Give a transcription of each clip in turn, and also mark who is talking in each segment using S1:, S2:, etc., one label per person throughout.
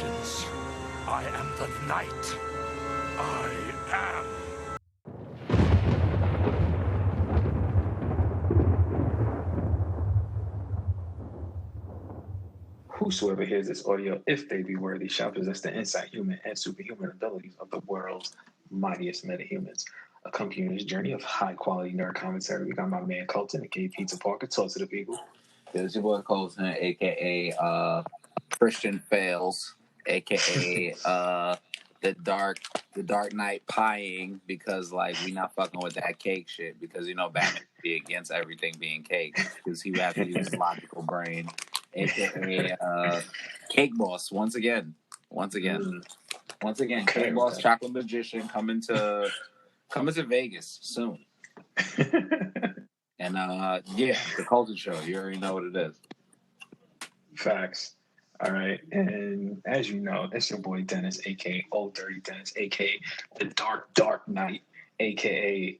S1: legends. I am the knight. I am.
S2: Whosoever hears this audio, if they be worthy, shall possess the insight, human, and superhuman abilities of the world's mightiest metahumans. Accompanying this journey of high-quality nerd commentary, we got my man Colton, aka Pizza Parker. Talk to the people.
S3: It's your boy Colton, aka Christian Fails, aka the Dark Knight pieing, because like we not fucking with that cake shit, because you know Batman would be against everything being cake because he would have to use his logical brain, aka Cake Boss once again, Cake Boss, Chocolate Magician coming to Vegas soon. And yeah, the Colton Show. You already know what it is.
S2: Facts. All right. And as you know, it's your boy Dennis, aka Old Dirty Dennis, aka the Dark Knight, aka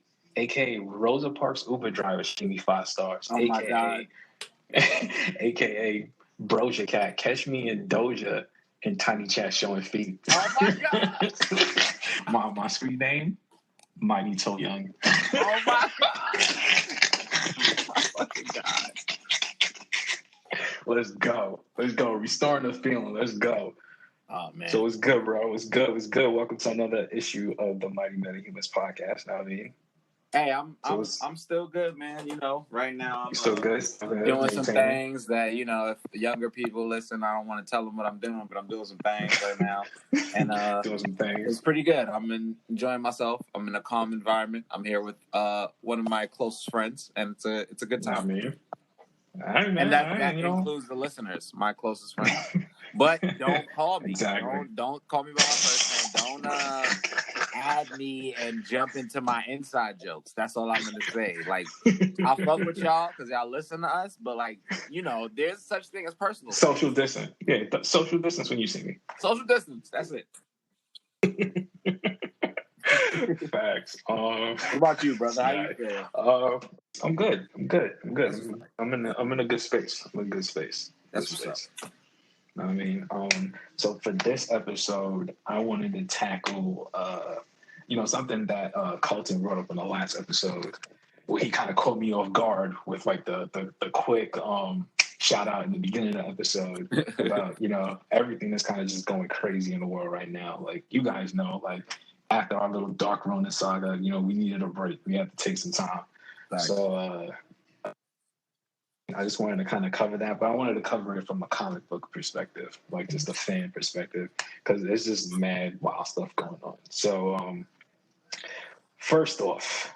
S2: Rosa Parks Uber driver. She give me 5 stars.
S3: Oh my God.
S2: aka Broja Cat. Catch me in Doja and Tiny Chat showing feet.
S3: Oh my God.
S2: my screen name, Mighty Young.
S3: Oh my God. Fucking God.
S2: Let's go. Restoring the feeling. Let's go.
S3: Oh man.
S2: So it's good, bro. It's good. Welcome to another issue of the Mighty Metahumans podcast. Know what I mean?
S3: Hey, I'm still good, man. You know, right now I'm
S2: still good.
S3: Doing some things that, you know, if the younger people listen, I don't want to tell them what I'm doing, but I'm doing some things right now, and
S2: doing some things.
S3: It's pretty good. I'm enjoying myself. I'm in a calm environment. I'm here with one of my closest friends, and it's a good time. And that includes the listeners, my closest friends. But don't call me.
S2: Exactly.
S3: Don't call me by my first name. Don't add me and jump into my inside jokes. That's all I'm gonna say. Like, I'll fuck with y'all because y'all listen to us, but like, you know, there's such thing as personal.
S2: Social distance. Yeah, social distance when you see me.
S3: Social distance. That's it.
S2: Facts.
S3: What about you, brother? How you feeling?
S2: I'm good. I'm in a good space.
S3: That's what's up.
S2: I mean, so for this episode, I wanted to tackle, something that Colton brought up in the last episode, where he kind of caught me off guard with like the quick shout out in the beginning of the episode about, you know, everything that's kind of just going crazy in the world right now. Like, you guys know, like, after our little Dark Ronin saga, you know, we needed a break. We had to take some time. Thanks. So I just wanted to kind of cover that, but I wanted to cover it from a comic book perspective, like just a fan perspective, because there's just mad wild stuff going on. So first off,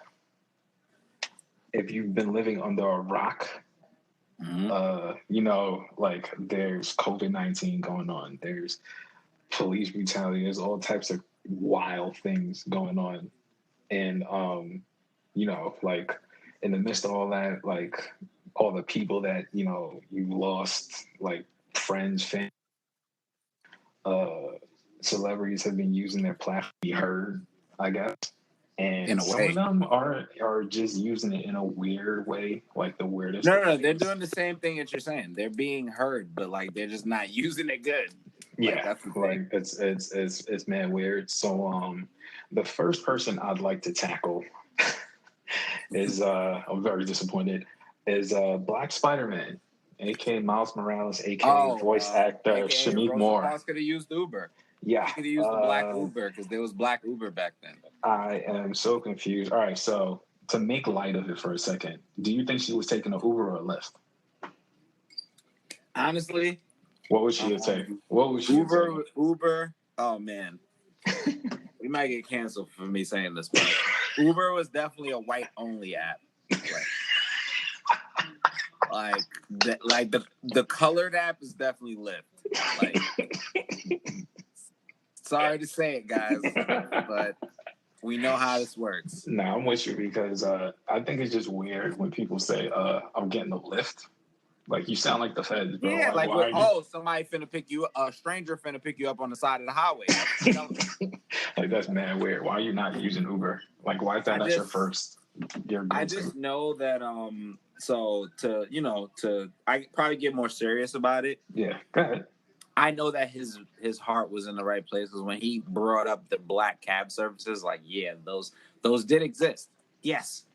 S2: if you've been living under a rock, you know, like there's COVID-19 going on, there's police brutality, there's all types of wild things going on. And, you know, like in the midst of all that, like all the people that, you know, you lost, like friends, family, celebrities have been using their platform to be heard, I guess. And some of them are just using it in a weird way, like the weirdest.
S3: No, they're doing the same thing that you're saying. They're being heard, but like they're just not using it good.
S2: Yeah, like it's mad weird. So the first person I'd like to tackle is I'm very disappointed, is Black Spider-Man, aka Miles Morales, aka voice actor Shamik Moore.
S3: I could have used Uber.
S2: Yeah,
S3: he could have used the Black Uber because there was Black Uber back then.
S2: I am so confused. All right, so to make light of it for a second, do you think she was taking an Uber or a Lyft?
S3: Honestly,
S2: what would she have taken? What would she
S3: Uber? Oh man, we might get canceled for me saying this, but Uber was definitely a white only app. Like the colored app is definitely Lyft. Like, sorry to say it, guys, but we know how this works.
S2: Nah, I'm with you because I think it's just weird when people say, I'm getting a Lyft. Like, you sound like the feds, bro.
S3: Yeah, like somebody finna pick you, a stranger finna pick you up on the side of the highway.
S2: Like, that's mad weird. Why are you not using Uber? Like, why is that not your first?
S3: I just know that, so I probably get more serious about it.
S2: Yeah, go ahead.
S3: I know that his heart was in the right place because when he brought up the black cab services, like, yeah, those did exist. Yes,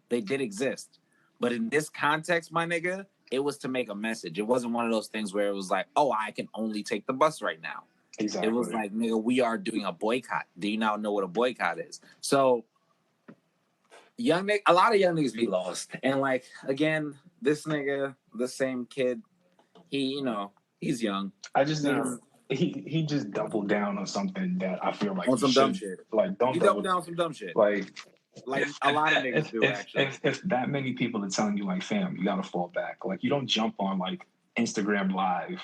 S3: they did exist. But in this context, my nigga, it was to make a message. It wasn't one of those things where it was like, oh, I can only take the bus right now.
S2: Exactly.
S3: It was like, nigga, we are doing a boycott. Do you now know what a boycott is? So a lot of young niggas be lost. And like, again, this nigga, the same kid, he's young.
S2: I just think he just doubled down on something that I feel like
S3: on
S2: he
S3: some
S2: should,
S3: dumb shit.
S2: Like, don't
S3: he doubled down on some dumb shit.
S2: Like
S3: a lot of niggas do, actually.
S2: If that many people are telling you, like, fam, you gotta fall back. Like, you don't jump on like Instagram Live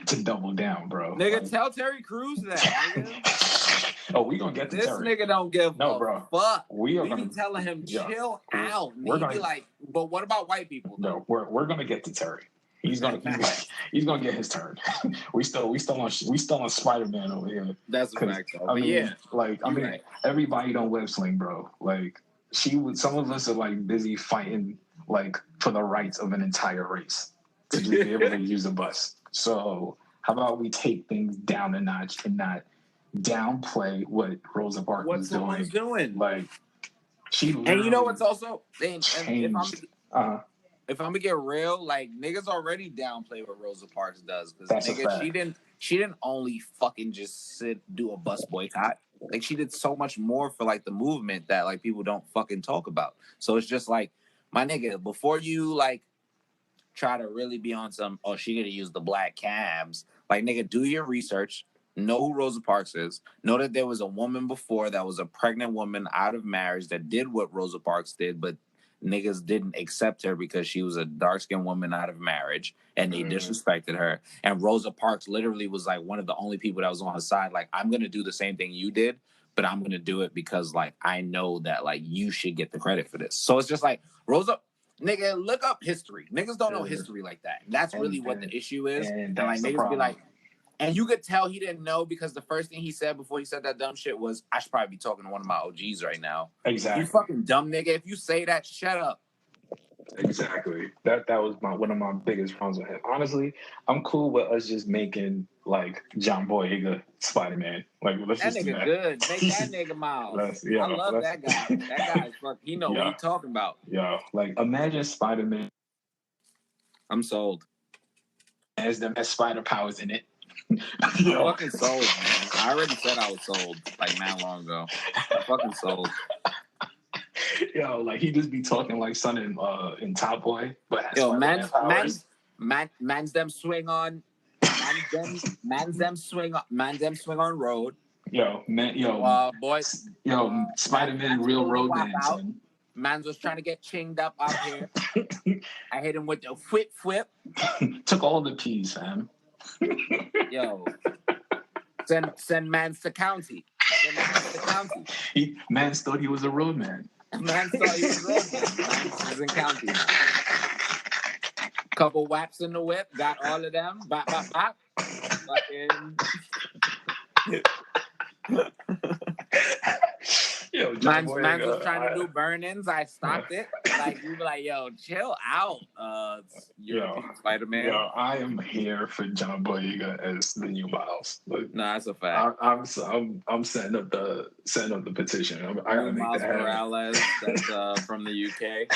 S2: to double down, bro.
S3: Nigga,
S2: like,
S3: tell Terry Crews that, nigga.
S2: Oh, we gonna get to
S3: this
S2: Terry.
S3: Nigga don't give a fuck. We be telling him, chill out. We're gonna be like, but what about white people?
S2: No, we're gonna get to Terry. He's gonna get his turn. we still on Spider-Man over here.
S3: That's a fact, though.
S2: I mean,
S3: right.
S2: Everybody don't web sling, bro. Like, some of us are like busy fighting like for the rights of an entire race to just be able to use a bus. So how about we take things down a notch and not downplay what Rosa Parks was doing? Like,
S3: and you know what's also if I'm gonna get real, like, niggas already downplay what Rosa Parks does, because nigga, she didn't only fucking just do a bus boycott. Like, she did so much more for like the movement that like people don't fucking talk about. So it's just like, my nigga, before you like try to really be on some, oh, she gonna use the black cabs, like, nigga, do your research. Know who Rosa Parks is. Know that there was a woman before that was a pregnant woman out of marriage that did what Rosa Parks did, but niggas didn't accept her because she was a dark-skinned woman out of marriage, and they disrespected her. And Rosa Parks literally was like one of the only people that was on her side. Like, I'm gonna do the same thing you did, but I'm gonna do it because like I know that like you should get the credit for this. So it's just like, Rosa, nigga, look up history. Niggas don't know history like that. That's really what the issue is. And like niggas be like, and you could tell he didn't know, because the first thing he said before he said that dumb shit was, I should probably be talking to one of my OGs right now.
S2: Exactly.
S3: You fucking dumb nigga. If you say that, shut up.
S2: Exactly. That was one of my biggest problems with him. Honestly, I'm cool with us just making like John Boyega Spider-Man. Like, let's
S3: that
S2: just
S3: nigga good. Make that nigga Miles. I love that guy. That guy is fuck. He know what he's talking about.
S2: Yeah. Like, imagine Spider-Man.
S3: I'm sold.
S2: As spider powers in it.
S3: I'm fucking sold, man. I already said I was sold like not long ago. I'm fucking sold.
S2: Yo, like, he just be talking like son in Top Boy, but
S3: yo, man's them swing on, man's them swing on road.
S2: Yo, man,
S3: boys,
S2: Spider-Man real road dancing.
S3: Mans was trying to get chinged up out here. I hit him with the whip.
S2: Took all the peas, fam.
S3: Yo, send Mans to county.
S2: Mans thought he was a road man.
S3: Mans thought he was a road man. Mans was in county. Couple whaps in the whip, got all of them. Bop. Fucking.
S2: Yo,
S3: Mans was trying to do burn-ins. I stopped it. Like, you be like, yo, chill out. Spider-Man.
S2: Yo, I am here for John Boyega as the new Miles. Like,
S3: no, that's a fact.
S2: I'm setting up the petition. I gotta make
S3: Miles
S2: that happen.
S3: Morales, that's from the UK.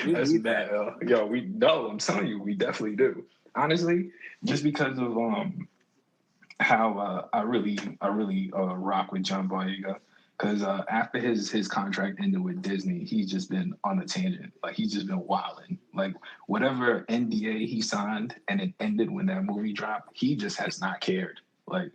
S2: That's bad. Yo, I'm telling you, we definitely do. Honestly, just because of how I really rock with John Boyega, because after his contract ended with Disney, he's just been on a tangent. Like, he's just been wilding. Like, whatever NDA he signed and it ended when that movie dropped, he just has not cared. Like,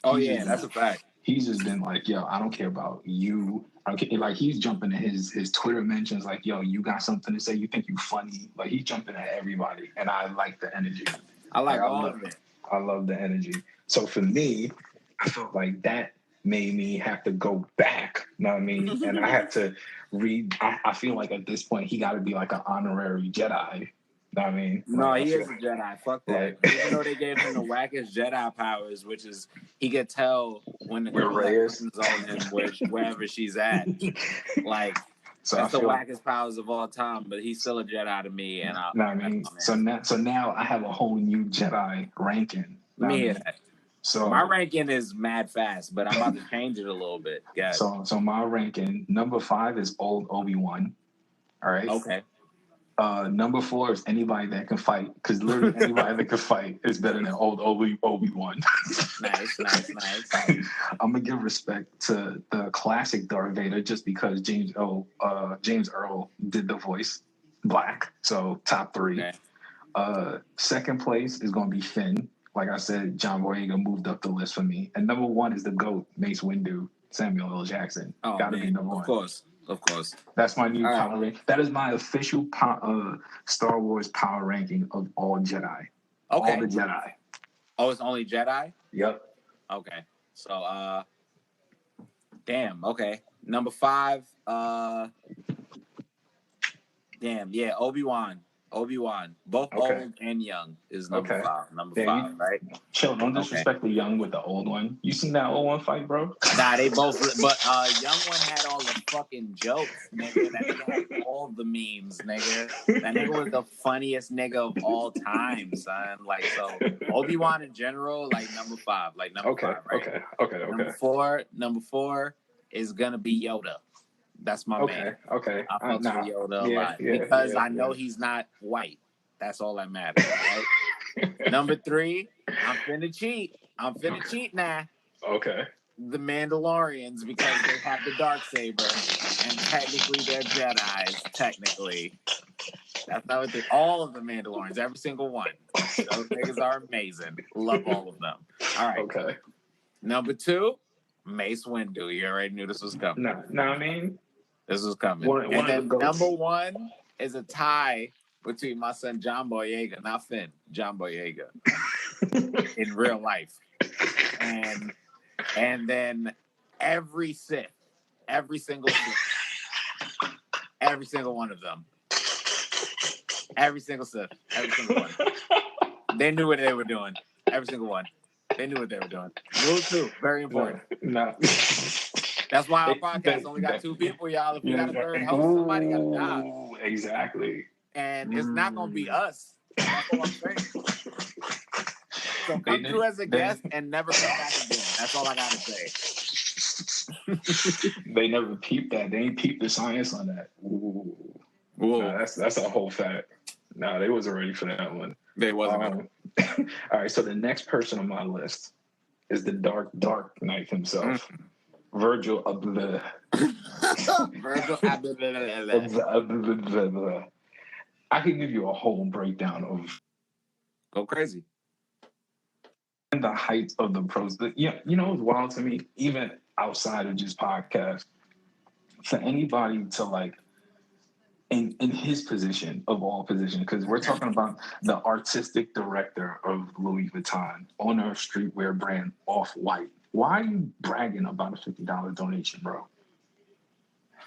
S3: that's a fact.
S2: He's just been like, yo, I don't care about you. I don't care. Like, he's jumping in his Twitter mentions like, yo, you got something to say? You think you funny? Like, he's jumping at everybody, and I like the energy.
S3: I like all of it.
S2: I love the energy. So for me, I felt like that made me have to go back. You know what I mean? And I had to read. I feel like at this point, he got to be like an honorary Jedi. You know what I mean?
S3: No, he is a Jedi. Fuck that. Even though they gave him the wackest Jedi powers, which is he could tell when the girl is on him, wherever she's at. Like,
S2: So
S3: That's
S2: I
S3: the
S2: feel
S3: wackest powers of all time, but he's still a Jedi to me, and
S2: know what I mean? So now I have a whole new Jedi ranking.
S3: Let me hear that.
S2: So
S3: my ranking is mad fast, but I'm about to change it a little bit.
S2: So my ranking, number 5 is old Obi-Wan. All right.
S3: Okay.
S2: Number 4 is anybody that can fight, because literally anybody that can fight is better than old Obi-Wan.
S3: Nice.
S2: I'm gonna give respect to the classic Darth Vader just because James Earl did the voice, black. So top 3.
S3: Okay.
S2: Second place is gonna be Finn. Like I said, John Boyega moved up the list for me. And number 1 is the GOAT, Mace Windu, Samuel L. Jackson. Gotta be number 1.
S3: Of course.
S2: That's my new power ranking. That is my official Star Wars power ranking of all Jedi.
S3: Okay.
S2: All the Jedi.
S3: Oh, it's only Jedi?
S2: Yep.
S3: Okay. So, damn. Okay. Number 5. Damn. Yeah. Obi-Wan. Both old and young is number 5. Number 5, right?
S2: Chill. Don't disrespect the young with the old one. You seen that old one fight, bro?
S3: Nah, they both. But young one had all the fucking jokes, nigga. That nigga had all the memes, nigga. That nigga was the funniest nigga of all time, son. Like, so Obi-Wan in general, like number 5, like number 5, right?
S2: Okay.
S3: Number four is gonna be Yoda. That's my man.
S2: Okay.
S3: I fucks with Yoda a lot because I know he's not white. That's all that matters, right? Number 3, I'm finna cheat now.
S2: Okay.
S3: The Mandalorians, because they have the Darksaber, and technically they're Jedis. Technically, that's not what all of the Mandalorians, every single one. Those niggas are amazing. Love all of them. All right.
S2: Okay.
S3: Number 2, Mace Windu. You already knew this was coming.
S2: No, I mean,
S3: this was coming. And then number 1 is a tie between my son John Boyega, not Finn, John Boyega, in real life, and then every Sith, every single Sith, every single one of them, every single Sith, every single one. They knew what they were doing. Every single one. They knew what they were doing. Rule 2, very important.
S2: No.
S3: That's why our podcast only got 2 people, y'all. If we got a third host, somebody got to die.
S2: Exactly.
S3: And it's not going to be us. That's what I'm saying. So come through as a guest and never come back again. That's all I got to say.
S2: They never peeped that. They ain't peeped the science on that. Ooh. Nah, that's a whole fact. No, they wasn't ready for that one.
S3: They wasn't.
S2: All right, so the next person on my list is the Dark Knight himself. Virgil Abloh. I can give you a whole breakdown of
S3: go crazy.
S2: And the height of the pros. Yeah, you know it's wild to me, even outside of just podcast, for anybody to like in his position of all positions, because we're talking about the artistic director of Louis Vuitton, owner of streetwear brand Off-White. Why are you bragging about a $50 donation, bro?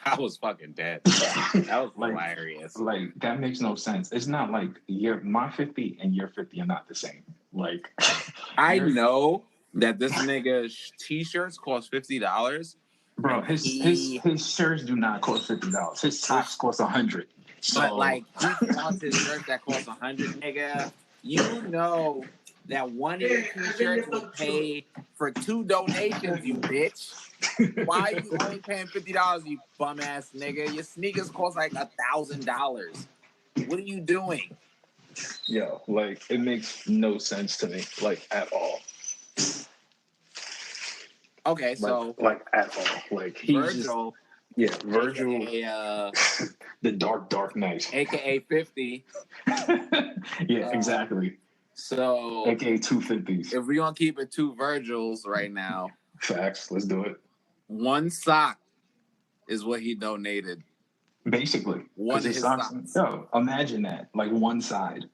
S3: I was fucking dead. That was hilarious.
S2: Like, that makes no sense. It's not like my 50 and your 50 are not the same. Like,
S3: I know that this nigga's t-shirts cost $50.
S2: Bro, his shirts do not cost $50. His tops cost $100. So.
S3: But like, he wants his shirt that costs $100, nigga. You know that one of your t-shirts will pay for 2 donations, you bitch. Why are you only paying $50, you bum ass nigga? Your sneakers cost like $1,000. What are you doing?
S2: Yo, like, it makes no sense to me, like, at all.
S3: Okay, so
S2: like at all, like he's
S3: Virgil,
S2: Virgil,
S3: AKA,
S2: the Dark Knight,
S3: AKA 50.
S2: Exactly.
S3: So
S2: AKA 250s.
S3: If we're gonna keep it 2 Virgils right now,
S2: facts. Let's do it.
S3: 1 sock is what he donated.
S2: Basically,
S3: one of his socks.
S2: Yo, imagine that, like one side.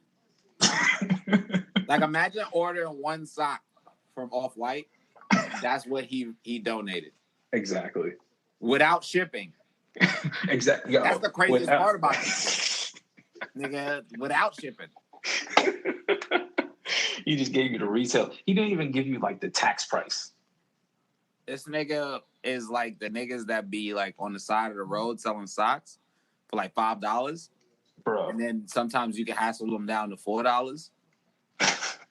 S3: Like imagine ordering 1 sock from Off-White. That's what he donated.
S2: Exactly.
S3: Without shipping.
S2: Exactly. Yo,
S3: that's the craziest part about it. Nigga, without shipping.
S2: He just gave you the retail. He didn't even give you like the tax price.
S3: This nigga is like the niggas that be like on the side of the road selling socks for like $5,
S2: bro.
S3: and then sometimes you can hassle them down to $4,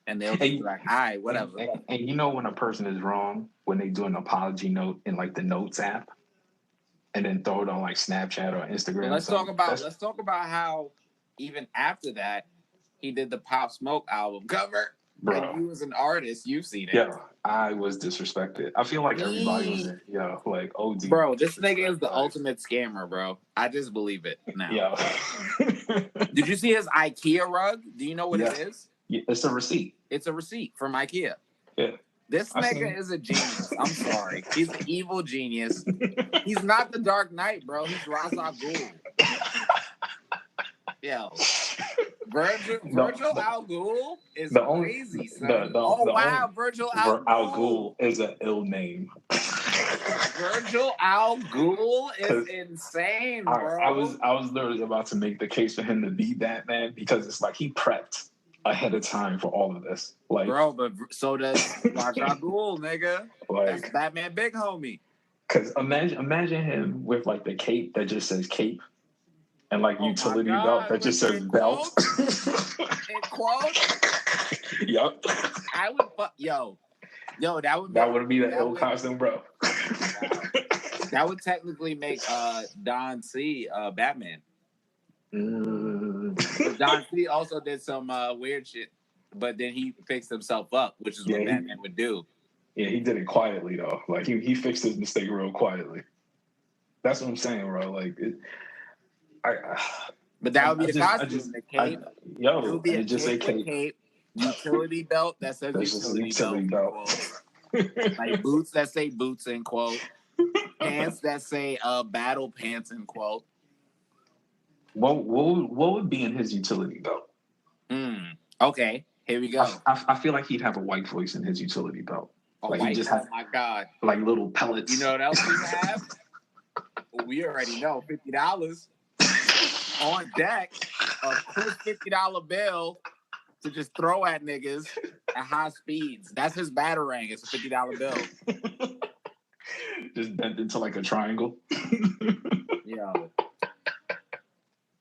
S3: and they'll just be like, all right, whatever.
S2: And you know when a person is wrong when they do an apology note in like the Notes app, and then throw it on like Snapchat or Instagram.
S3: But let's talk about how even after that he did the Pop Smoke album cover.
S2: Bro.
S3: And you as an artist, you've seen it.
S2: Yeah, I was disrespected. I feel like everybody was in, like OD.
S3: Bro, this nigga is the ultimate scammer, bro. I just believe it now.
S2: Yeah.
S3: Did you see his IKEA rug? Do you know what it is?
S2: Yeah, it's a receipt.
S3: It's a receipt from IKEA.
S2: Yeah.
S3: This nigga is a genius. I'm sorry. He's an evil genius. He's not the Dark Knight, bro. He's Ra's al Ghul. Yo. Virgil Al Ghul is crazy, son. Virgil Al
S2: Ghul is an ill name.
S3: Virgil Al Ghul is insane, bro.
S2: I was literally about to make the case for him to be Batman because it's like he prepped ahead of time for all of this. Like,
S3: bro, but so does Ra's al Ghul, nigga. Like, that's Batman big homie.
S2: Because imagine him with like the cape that just says cape. And like utility belt that just says belt.
S3: In quotes?
S2: Yup.
S3: I would that would
S2: be the ill costume, bro.
S3: That would technically make Don C Batman. Don C also did some weird shit, but then he fixed himself up, which is what Batman would do.
S2: Yeah, he did it quietly though. Like he fixed his mistake real quietly. That's what I'm saying, bro. Like
S3: but that would be the costume. The cape.
S2: It would be just say
S3: cape. Utility belt that says utility belt. Like boots that say boots in quote. Pants that say battle pants in quote.
S2: What would be in his utility belt?
S3: Okay, here we go.
S2: I feel like he'd have a white voice in his utility belt. Like he just has,
S3: oh my god,
S2: like little pellets.
S3: You know what else we have? We already know $50 on deck. A quick $50 bill to just throw at niggas at high speeds. That's his batarang. It's a $50 bill.
S2: Just bent into like a triangle.
S3: Yo.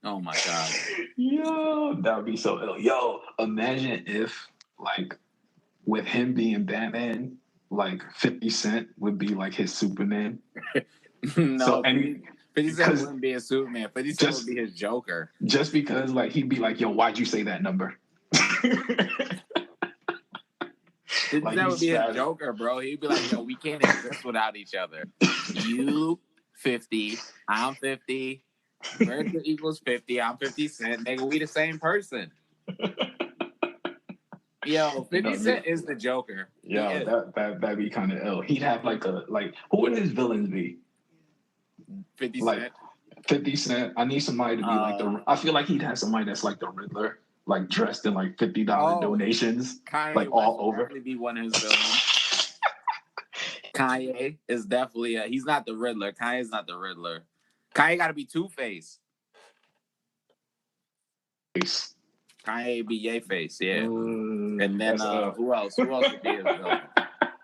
S3: Oh my god.
S2: Yo, that would be so ill. Yo, imagine if like with him being Batman, like 50 Cent would be like his Superman.
S3: No, 50 Cent wouldn't be a Superman. 50 Cent would be his Joker.
S2: Just because like he'd be like, yo, why'd you say that number?
S3: 50 Cent would be his Joker, bro. He'd be like, yo, we can't exist without each other. You 50, I'm 50. Virgil equals 50, I'm 50 Cent. Nigga, we the same person. Yo, 50 Cent is the Joker.
S2: Yo, that'd be kind of ill. He'd have like who would his villains be?
S3: 50
S2: like,
S3: Cent.
S2: 50 Cent. I need somebody to be like I feel like he'd have somebody that's like the Riddler, like dressed in like $50 donations,
S3: Kanye
S2: like all over.
S3: Definitely be one of his villains. Kanye is definitely he's not the Riddler. Kanye's not the Riddler. Kanye got to be Two-Face. Kanye be Ye-Face, yeah. And then who else? Who else would be his villain?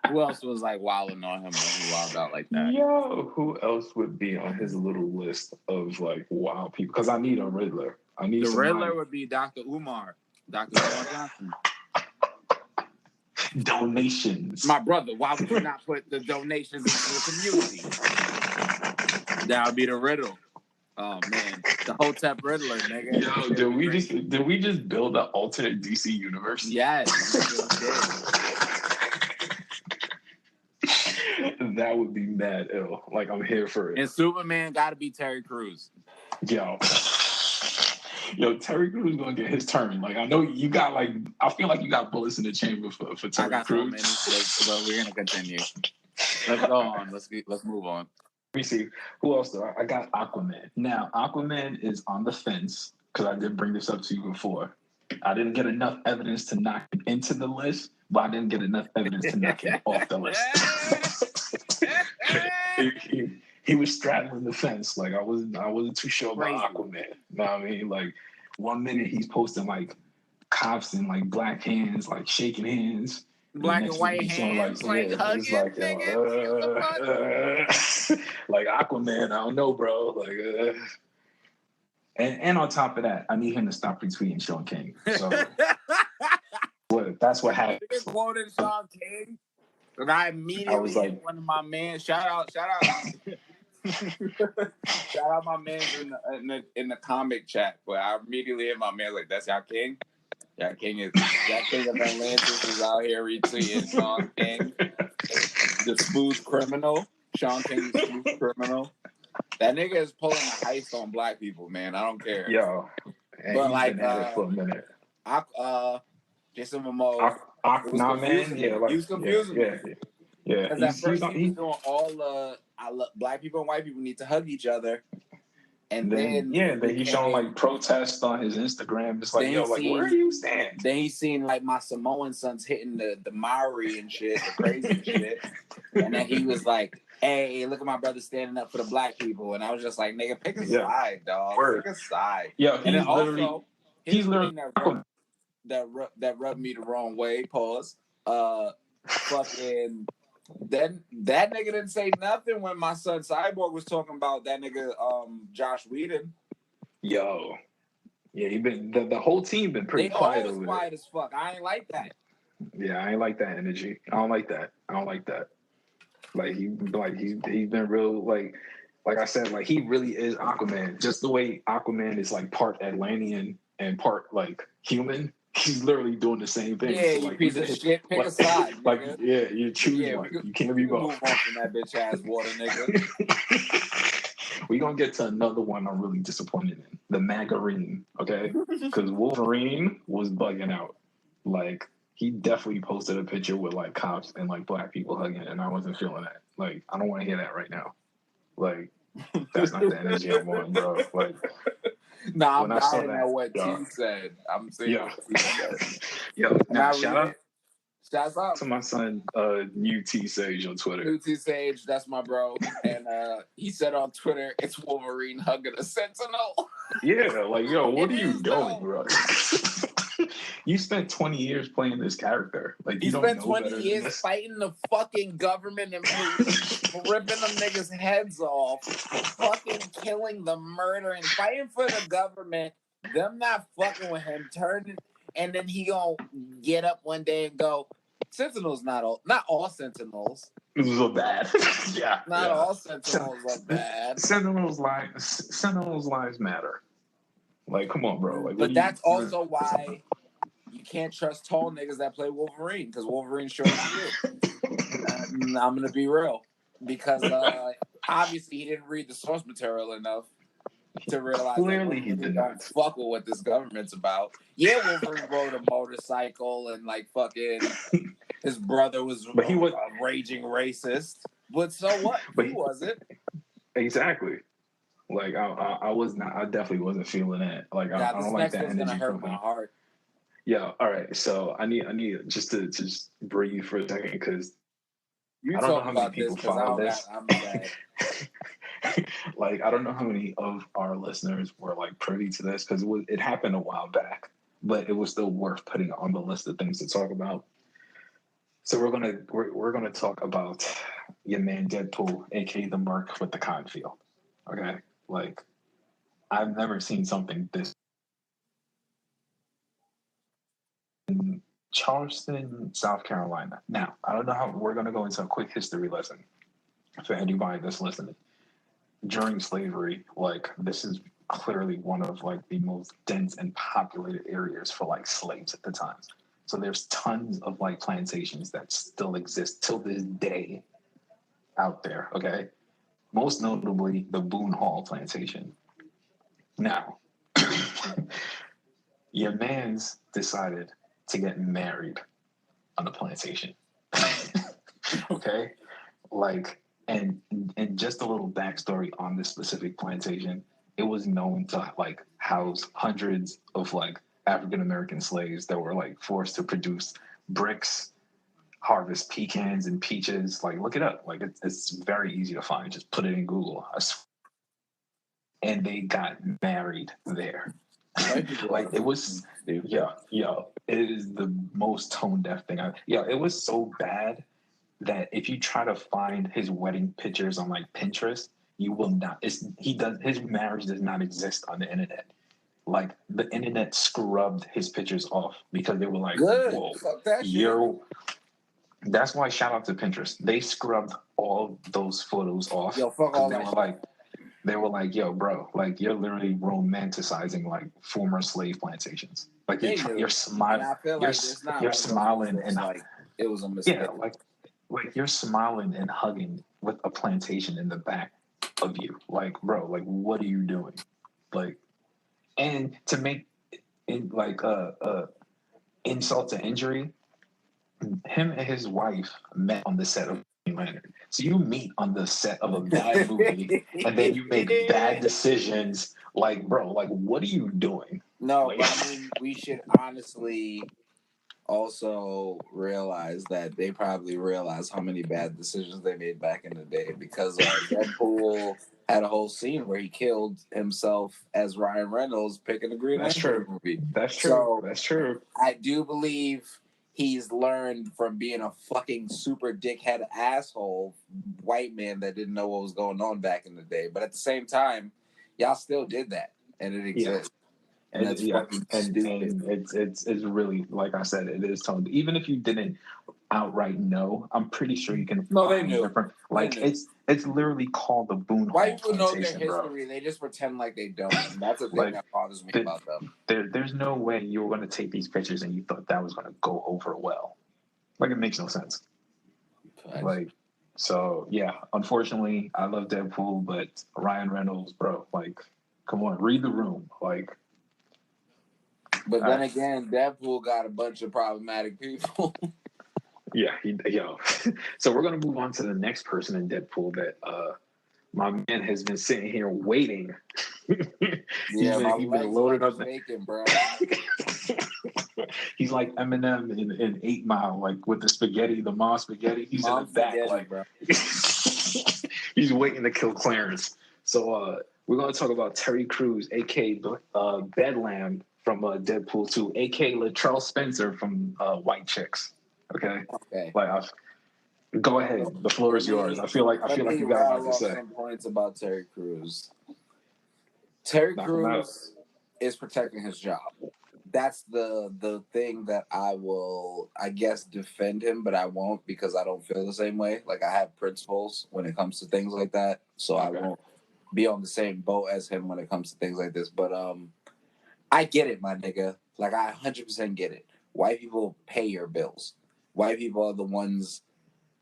S3: Who else was like wilding on him when he wilded out like that?
S2: Yo, who else would be on his little list of like wild people? Because I need a Riddler.
S3: Riddler would be Dr. Umar. Dr. Umar Johnson.
S2: Donations.
S3: My brother, why would you not put the donations into the community? That would be the riddle. Oh man, the Hotep Riddler, nigga.
S2: Yo, did we just build an alternate DC universe?
S3: Yes.
S2: That would be mad ill. Like I'm here for it.
S3: And Superman got to be Terry Crews.
S2: Yo, Terry Crews gonna get his turn. Like I know you got like I feel like you got bullets in the chamber for Terry
S3: I got
S2: Crews.
S3: So many, but we're gonna continue. Let's go on. Let's move on.
S2: Let me see. Who else do I got? Aquaman. Now, Aquaman is on the fence because I did bring this up to you before. I didn't get enough evidence to knock him into the list, but I didn't get enough evidence to knock him off the list. he was straddling the fence. Like I wasn't too sure about Aquaman. You know what I mean? Like 1 minute he's posting like cops and like black hands, like shaking hands.
S3: Black and white
S2: you seeing
S3: hands, like hugging,
S2: it's like like Aquaman. I don't know, bro. Like, and on top of that, I need him to stop retweeting Sean King. So that's what happened.
S3: Nigga quoted Sean King, and I immediately hit one of my men. Shout out. Shout out my man in the comic chat, but I immediately hit my man like, that's y'all King? Y'all King of Atlantis is out here retweeting Sean King. The smooth criminal. Sean King, the smooth criminal. That nigga is pulling a heist on black people, man. I don't care.
S2: Yo. But he's been at it for a minute.
S3: Jason Momoa.
S2: Nah, man. Yeah, like,
S3: he was confusing me.
S2: Yeah.
S3: Because at first he was doing all black people and white people need to hug each other. And then
S2: he's showing like protests on his Instagram. It's like, yo, like, where do you stand?
S3: Then he's seen like my Samoan sons hitting the Maori and shit, the crazy shit. And then he was like, hey, look at my brother standing up for the black people. And I was just like, nigga, pick a side, dog. Pick a side.
S2: Yeah,
S3: and then also, he's literally that rubbed me the wrong way. Pause. Fucking. Then that nigga didn't say nothing when my son Cyborg was talking about that nigga Josh Whedon.
S2: Yo, yeah, he been the whole team been pretty quiet over there.
S3: Quiet as fuck. I ain't like that.
S2: Yeah, I ain't like that energy. I don't like that. Like he's been real like I said, like he really is Aquaman. Just the way Aquaman is like part Atlantean and part like human. He's literally doing the same thing.
S3: Yeah, so, like, you piece of shit. Pick a side, nigga.
S2: Like, yeah, you choose one. You can't be both.
S3: Move on from that bitch ass water, nigga.
S2: We're gonna get to another one I'm really disappointed in. The Magarine, okay? Because Wolverine was bugging out. Like, he definitely posted a picture with like cops and like black people hugging, and I wasn't feeling that. Like, I don't want to hear that right now. Like, that's not the energy I want, bro. Like,
S3: nah, I'm dying at what T said. I'm saying what T said.
S2: Yo, now shout
S3: out
S2: to my son, New T Sage on Twitter.
S3: New T Sage, that's my bro. And he said on Twitter, it's Wolverine hugging a Sentinel.
S2: Yeah, like, yo, what are you doing, bro? You spent 20 years playing this character. Like, you spent 20 years
S3: fighting the fucking government and ripping them niggas' heads off, fucking killing them, murdering, fighting for the government, them not fucking with him, turning, and then he gonna get up one day and go, Sentinels not all Sentinels.
S2: Are bad.
S3: Not all Sentinels are bad.
S2: Sentinels lives matter. Like, come on, bro. Like,
S3: but that's also why you can't trust tall niggas that play Wolverine, because Wolverine's short as shit. I'm gonna be real, because obviously he didn't read the source material enough to realize
S2: clearly he did not
S3: fuck with what this government's about. Yeah, Wolverine rode a motorcycle and like fucking his brother was a raging racist. But so what? He wasn't.
S2: Exactly. Like I was not. I definitely wasn't feeling that. Like I don't like that energy. Gonna hurt my heart. Yeah. All right. So I need just to breathe for a second, because I don't know how many people follow this. Like, I don't know how many of our listeners were like privy to this, because it happened a while back, but it was still worth putting on the list of things to talk about. So we're gonna talk about your man Deadpool, aka the Merc with the cotton field. Okay, like, I've never seen something this. In Charleston, South Carolina. Now, I don't know how we're gonna go into a quick history lesson for anybody that's listening. During slavery, like, this is clearly one of like the most dense and populated areas for like slaves at the time. So there's tons of like plantations that still exist till this day out there, okay? Most notably, the Boone Hall plantation. Now, your man's decided to get married on the plantation. Okay? Like, and just a little backstory on this specific plantation, it was known to like house hundreds of like African-American slaves that were like forced to produce bricks, harvest pecans and peaches. Like, look it up. Like, it's very easy to find. Just put it in Google. And they got married there. Like, it was, yeah. It is the most tone deaf thing. It was so bad that if you try to find his wedding pictures on like Pinterest, you will not. His marriage does not exist on the internet. Like the internet scrubbed his pictures off because they were like,
S3: Good.
S2: "Whoa,
S3: Fuck that shit.
S2: you're." That's why shout out to Pinterest. They scrubbed all those photos off
S3: Yo, fuck
S2: because
S3: all that shit.
S2: they were like, "Yo, bro, like you're literally romanticizing like former slave plantations. Like you're
S3: And
S2: smiling,
S3: I feel like it's not
S2: you're
S3: one of those
S2: smiling
S3: ones
S2: and
S3: that's like it was a
S2: yeah,
S3: mistake.
S2: like you're smiling and hugging with a plantation in the back of you. Like, bro, like what are you doing? Like, and to make it like insult to injury, him and his wife met on the set of Green Lantern. So you meet on the set of a bad movie, and then you make bad decisions. Like, bro, like what are you doing?
S3: No,
S2: Like,
S3: but I mean, we should honestly also realize that they probably realize how many bad decisions they made back in the day because Deadpool had a whole scene where he killed himself as Ryan Reynolds picking the Green Lantern movie.
S2: That's true.
S3: So
S2: That's true.
S3: I do believe he's learned from being a fucking super dickhead asshole white man that didn't know what was going on back in the day. But at the same time, y'all still did that, and it exists. And that's fucking stupid.
S2: And it's really, like I said, it is toned. Even if you didn't outright know, I'm pretty sure you can
S3: they knew.
S2: different. Like it's literally called the Boone Hall
S3: White people know their
S2: plantation, bro.
S3: history. They just pretend like they don't. And that's the thing
S2: Like,
S3: that bothers me about them.
S2: There's no way you were going to take these pictures and you thought that was going to go over well. Like it makes no sense.
S3: Facts.
S2: Like, so yeah, unfortunately, I love Deadpool, but Ryan Reynolds, bro, like, come on, read the room, like.
S3: But then again, Deadpool got a bunch of problematic people.
S2: Yeah, So we're gonna move on to the next person in Deadpool that my man has been sitting here waiting.
S3: Yeah,
S2: he's been loaded up.
S3: Bacon, bro.
S2: He's like Eminem in 8 Mile, like with the spaghetti, the mom spaghetti. He's in the back, like,
S3: bro.
S2: He's waiting to kill Clarence. So we're gonna talk about Terry Crews, aka Bedlam from Deadpool 2, aka Latrell Spencer from White Chicks. Okay. Like, go ahead. The floor is yours. I feel like you got a lot to say.
S3: Some points about Terry Crews. Terry Crews is protecting his job. That's the thing that I will, I guess, defend him, but I won't because I don't feel the same way. Like I have principles when it comes to things like that, so I won't be on the same boat as him when it comes to things like this. But I get it, my nigga. Like I 100% get it. White people pay your bills. White people are the ones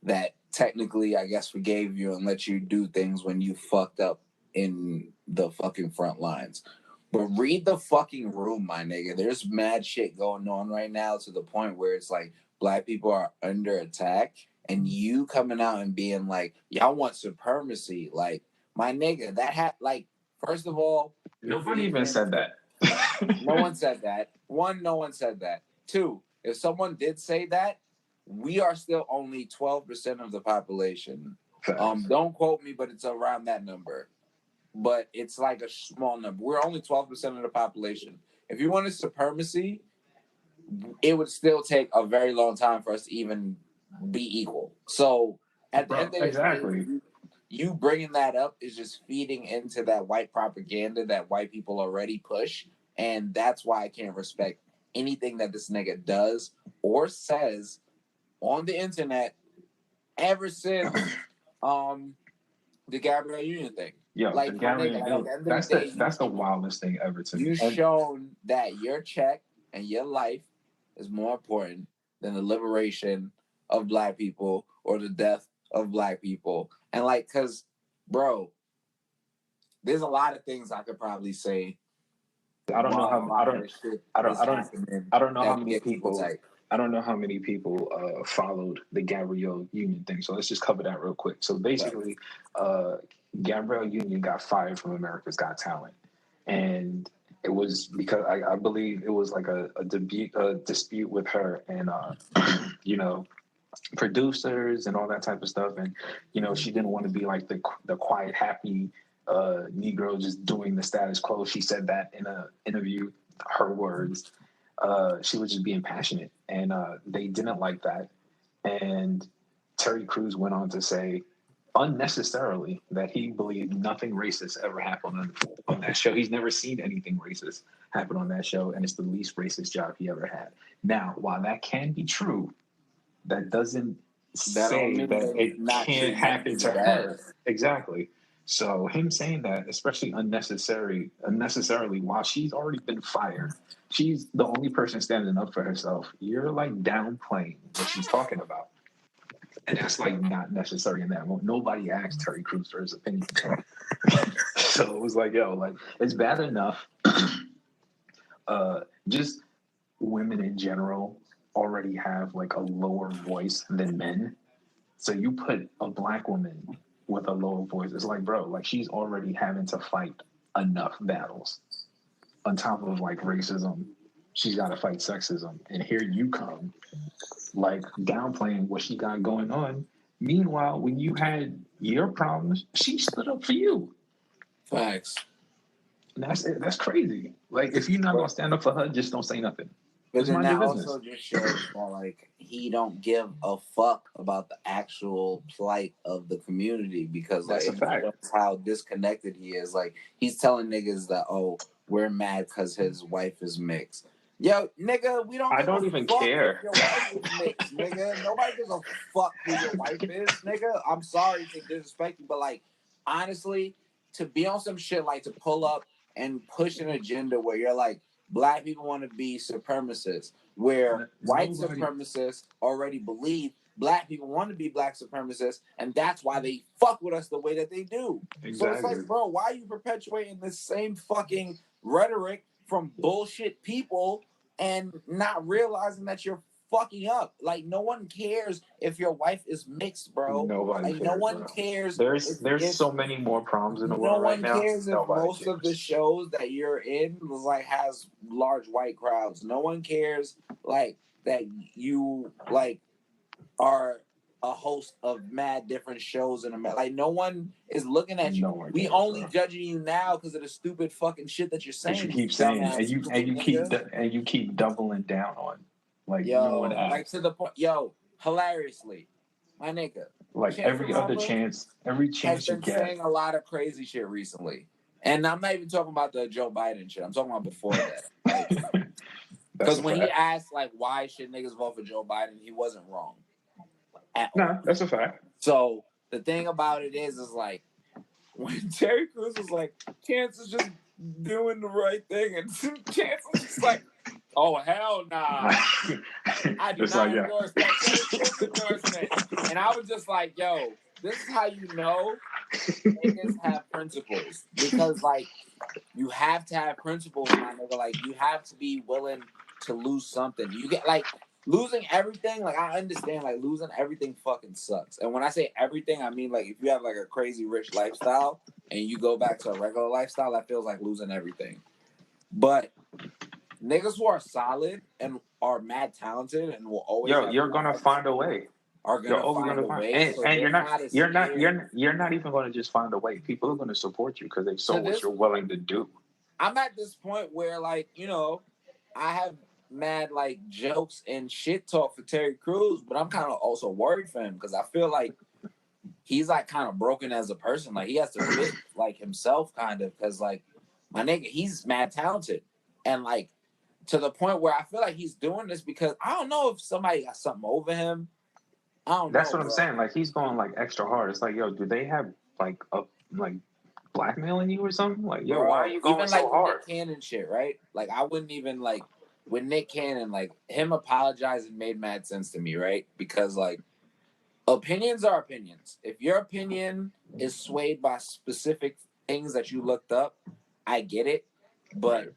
S3: that technically, I guess, forgave you and let you do things when you fucked up in the fucking front lines. But read the fucking room, my nigga. There's mad shit going on right now to the point where it's like black people are under attack and you coming out and being like, y'all want supremacy. Like, my nigga, like, first of all,
S2: nobody even said that.
S3: No one said that. One, no one said that. Two, if someone did say that, we are still only 12% of the population. Don't quote me, but it's around that number. But it's like a small number. We're only 12% of the population. If you wanted supremacy, it would still take a very long time for us to even be equal. So at the end of the day, you bringing that up is just feeding into that white propaganda that white people already push. And that's why I can't respect anything that this nigga does or says on the internet ever since the Gabrielle Union thing.
S2: Yeah, like, that's the wildest thing ever to me.
S3: You've shown that your check and your life is more important than the liberation of black people or the death of black people. And like, cause bro, there's a lot of things I could probably say.
S2: I don't know how many people followed the Gabrielle Union thing. So let's just cover that real quick. So basically, Gabrielle Union got fired from America's Got Talent, and it was because I believe it was like a dispute with her and producers and all that type of stuff, and she didn't want to be like the quiet, happy Negro just doing the status quo. She said that in an interview, her words. she was just being passionate, and they didn't like that. And Terry Crews went on to say, unnecessarily, that he believed nothing racist ever happened on that show. He's never seen anything racist happen on that show, and it's the least racist job he ever had. Now, while that can be true, that doesn't say that it can't happen to her. Exactly. So him saying that, especially unnecessarily, while she's already been fired, she's the only person standing up for herself. You're like downplaying what she's talking about. And that's like not necessary in that moment. Nobody asked Terry Crews for his opinion. So it was like, yo, like it's bad enough. Just women in general already have like a lower voice than men. So you put a black woman with a lower voice, it's like, bro, like she's already having to fight enough battles. On top of like racism, she's got to fight sexism. And here you come, like downplaying what she got going on. Meanwhile, when you had your problems, she stood up for you.
S3: Facts.
S2: And that's crazy. Like if you're not gonna stand up for her, just don't say nothing.
S3: But then that also just shows that like he don't give a fuck about the actual plight of the community, because like it shows how disconnected he is. Like he's telling niggas that, oh, we're mad because his wife is mixed. Yo, nigga, we don't.
S2: I don't even care.
S3: If your wife is mixed, nigga. Nobody gives a fuck who your wife is, nigga. I'm sorry to disrespect you, but like honestly, to be on some shit like to pull up and push an agenda where you're like, black people want to be supremacists, where white supremacists already believe black people want to be black supremacists, and that's why they fuck with us the way that they do. Exactly. So it's like, bro, why are you perpetuating this same fucking rhetoric from bullshit people and not realizing that you're fucking up? Like, no one cares if your wife is mixed, bro.
S2: Nobody cares,
S3: no one
S2: bro.
S3: cares.
S2: There's so many more problems in the world right now.
S3: No one cares if most of the shows that you're in like has large white crowds. No one cares like that you like are a host of mad different shows in America. Like no one is looking at you. We only judging you now because of the stupid fucking shit that you're saying.
S2: You keep saying, and you keep doubling down on. Like no one asked.
S3: Like to the point, hilariously, my nigga.
S2: Like every chance you get.
S3: Saying a lot of crazy shit recently, and I'm not even talking about the Joe Biden shit. I'm talking about before that. Because when he asked like why should niggas vote for Joe Biden, he wasn't wrong.
S2: No, that's a fact.
S3: So the thing about it is like when Terry Crews was like, Chance is just doing the right thing, and Chance was just like, oh hell nah, I do not endorse that Terry Crews endorsement. And I was just like, yo, this is how you know niggas have principles, because like you have to have principles, my nigga. Like you have to be willing to lose something. You get like. Losing everything, like I understand, like losing everything fucking sucks. And when I say everything, I mean like if you have like a crazy rich lifestyle and you go back to a regular lifestyle, that feels like losing everything. But niggas who are solid and are mad talented and will always
S2: you're gonna find a way. You're always gonna find a way. And you're not even gonna just find a way. People are gonna support you because they saw what you're willing to do.
S3: I'm at this point where like, I have mad like jokes and shit talk for Terry Crews, but I'm kind of also worried for him because I feel like he's like kind of broken as a person. Like he has to fit like himself kind of, because like my nigga, he's mad talented, and like to the point where I feel like he's doing this because I don't know if somebody got something over him. I don't know.
S2: That's what I'm saying. Like he's going like extra hard. It's like, yo, do they have like blackmailing you or something? Like, yo, why are you going so hard?
S3: Nick Cannon shit, right? Like I wouldn't even like. With Nick Cannon, like him apologizing made mad sense to me, right? Because like opinions are opinions. If your opinion is swayed by specific things that you looked up, I get it. But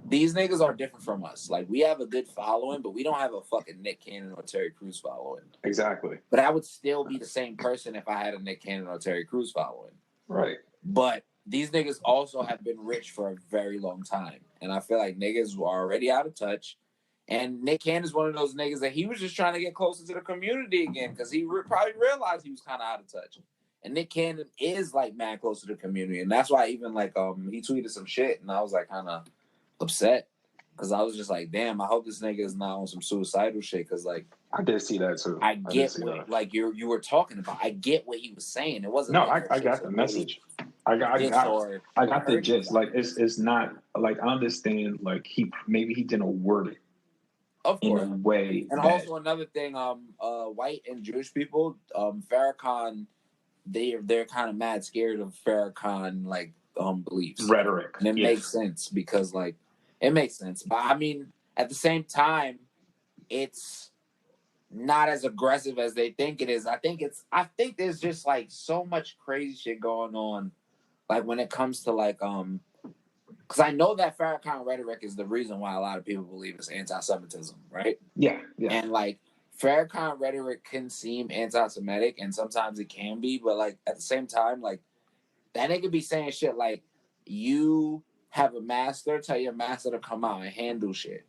S3: these niggas are different from us. Like we have a good following, but we don't have a fucking Nick Cannon or Terry Crews following.
S2: Exactly.
S3: But I would still be the same person if I had a Nick Cannon or Terry Crews following.
S2: Right.
S3: But these niggas also have been rich for a very long time. And I feel like niggas were already out of touch. And Nick Cannon is one of those niggas that he was just trying to get closer to the community again because he probably realized he was kind of out of touch. And Nick Cannon is like mad close to the community. And that's why even like he tweeted some shit and I was like kind of upset because I was just like, damn, I hope this nigga is not on some suicidal shit. Because like,
S2: I did see that too.
S3: I
S2: did
S3: get
S2: see
S3: what
S2: that.
S3: like you were talking about. I get what he was saying. It wasn't
S2: No,
S3: like
S2: I got the message. I got the gist. Like it's not like I understand. Like maybe he didn't word it
S3: of course
S2: in a way.
S3: And also another thing, white and Jewish people, Farrakhan, they're kind of mad scared of Farrakhan like beliefs,
S2: rhetoric,
S3: and it makes sense because like it makes sense. But I mean, at the same time, it's not as aggressive as they think it is. I think there's just like so much crazy shit going on, like when it comes to like because I know that Farrakhan rhetoric is the reason why a lot of people believe it's anti-Semitism, right?
S2: Yeah.
S3: And like Farrakhan rhetoric can seem anti-Semitic, and sometimes it can be, but like at the same time, like that nigga be saying shit like, "You have a master, tell your master to come out and handle shit,"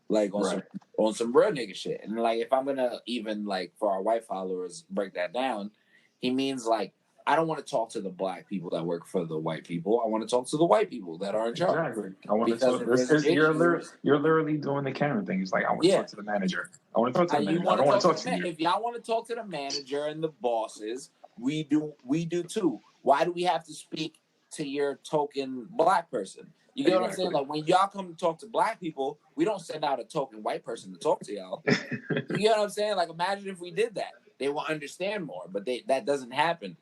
S3: like on some real nigga shit. And like if I'm gonna even like for our white followers break that down, he means like, I don't want to talk to the black people that work for the white people. I want to talk to the white people that are in charge.
S2: Exactly. I want to talk. You're literally doing the Karen thing. It's like I want to talk to the manager. I want to talk to the manager. I don't want to talk to you.
S3: If y'all want to talk to the manager and the bosses, we do too. Why do we have to speak to your token black person? You get what I'm saying? Like when y'all come to talk to black people, we don't send out a token white person to talk to y'all. You get what I'm saying? Like imagine if we did that. They will understand more, but that doesn't happen.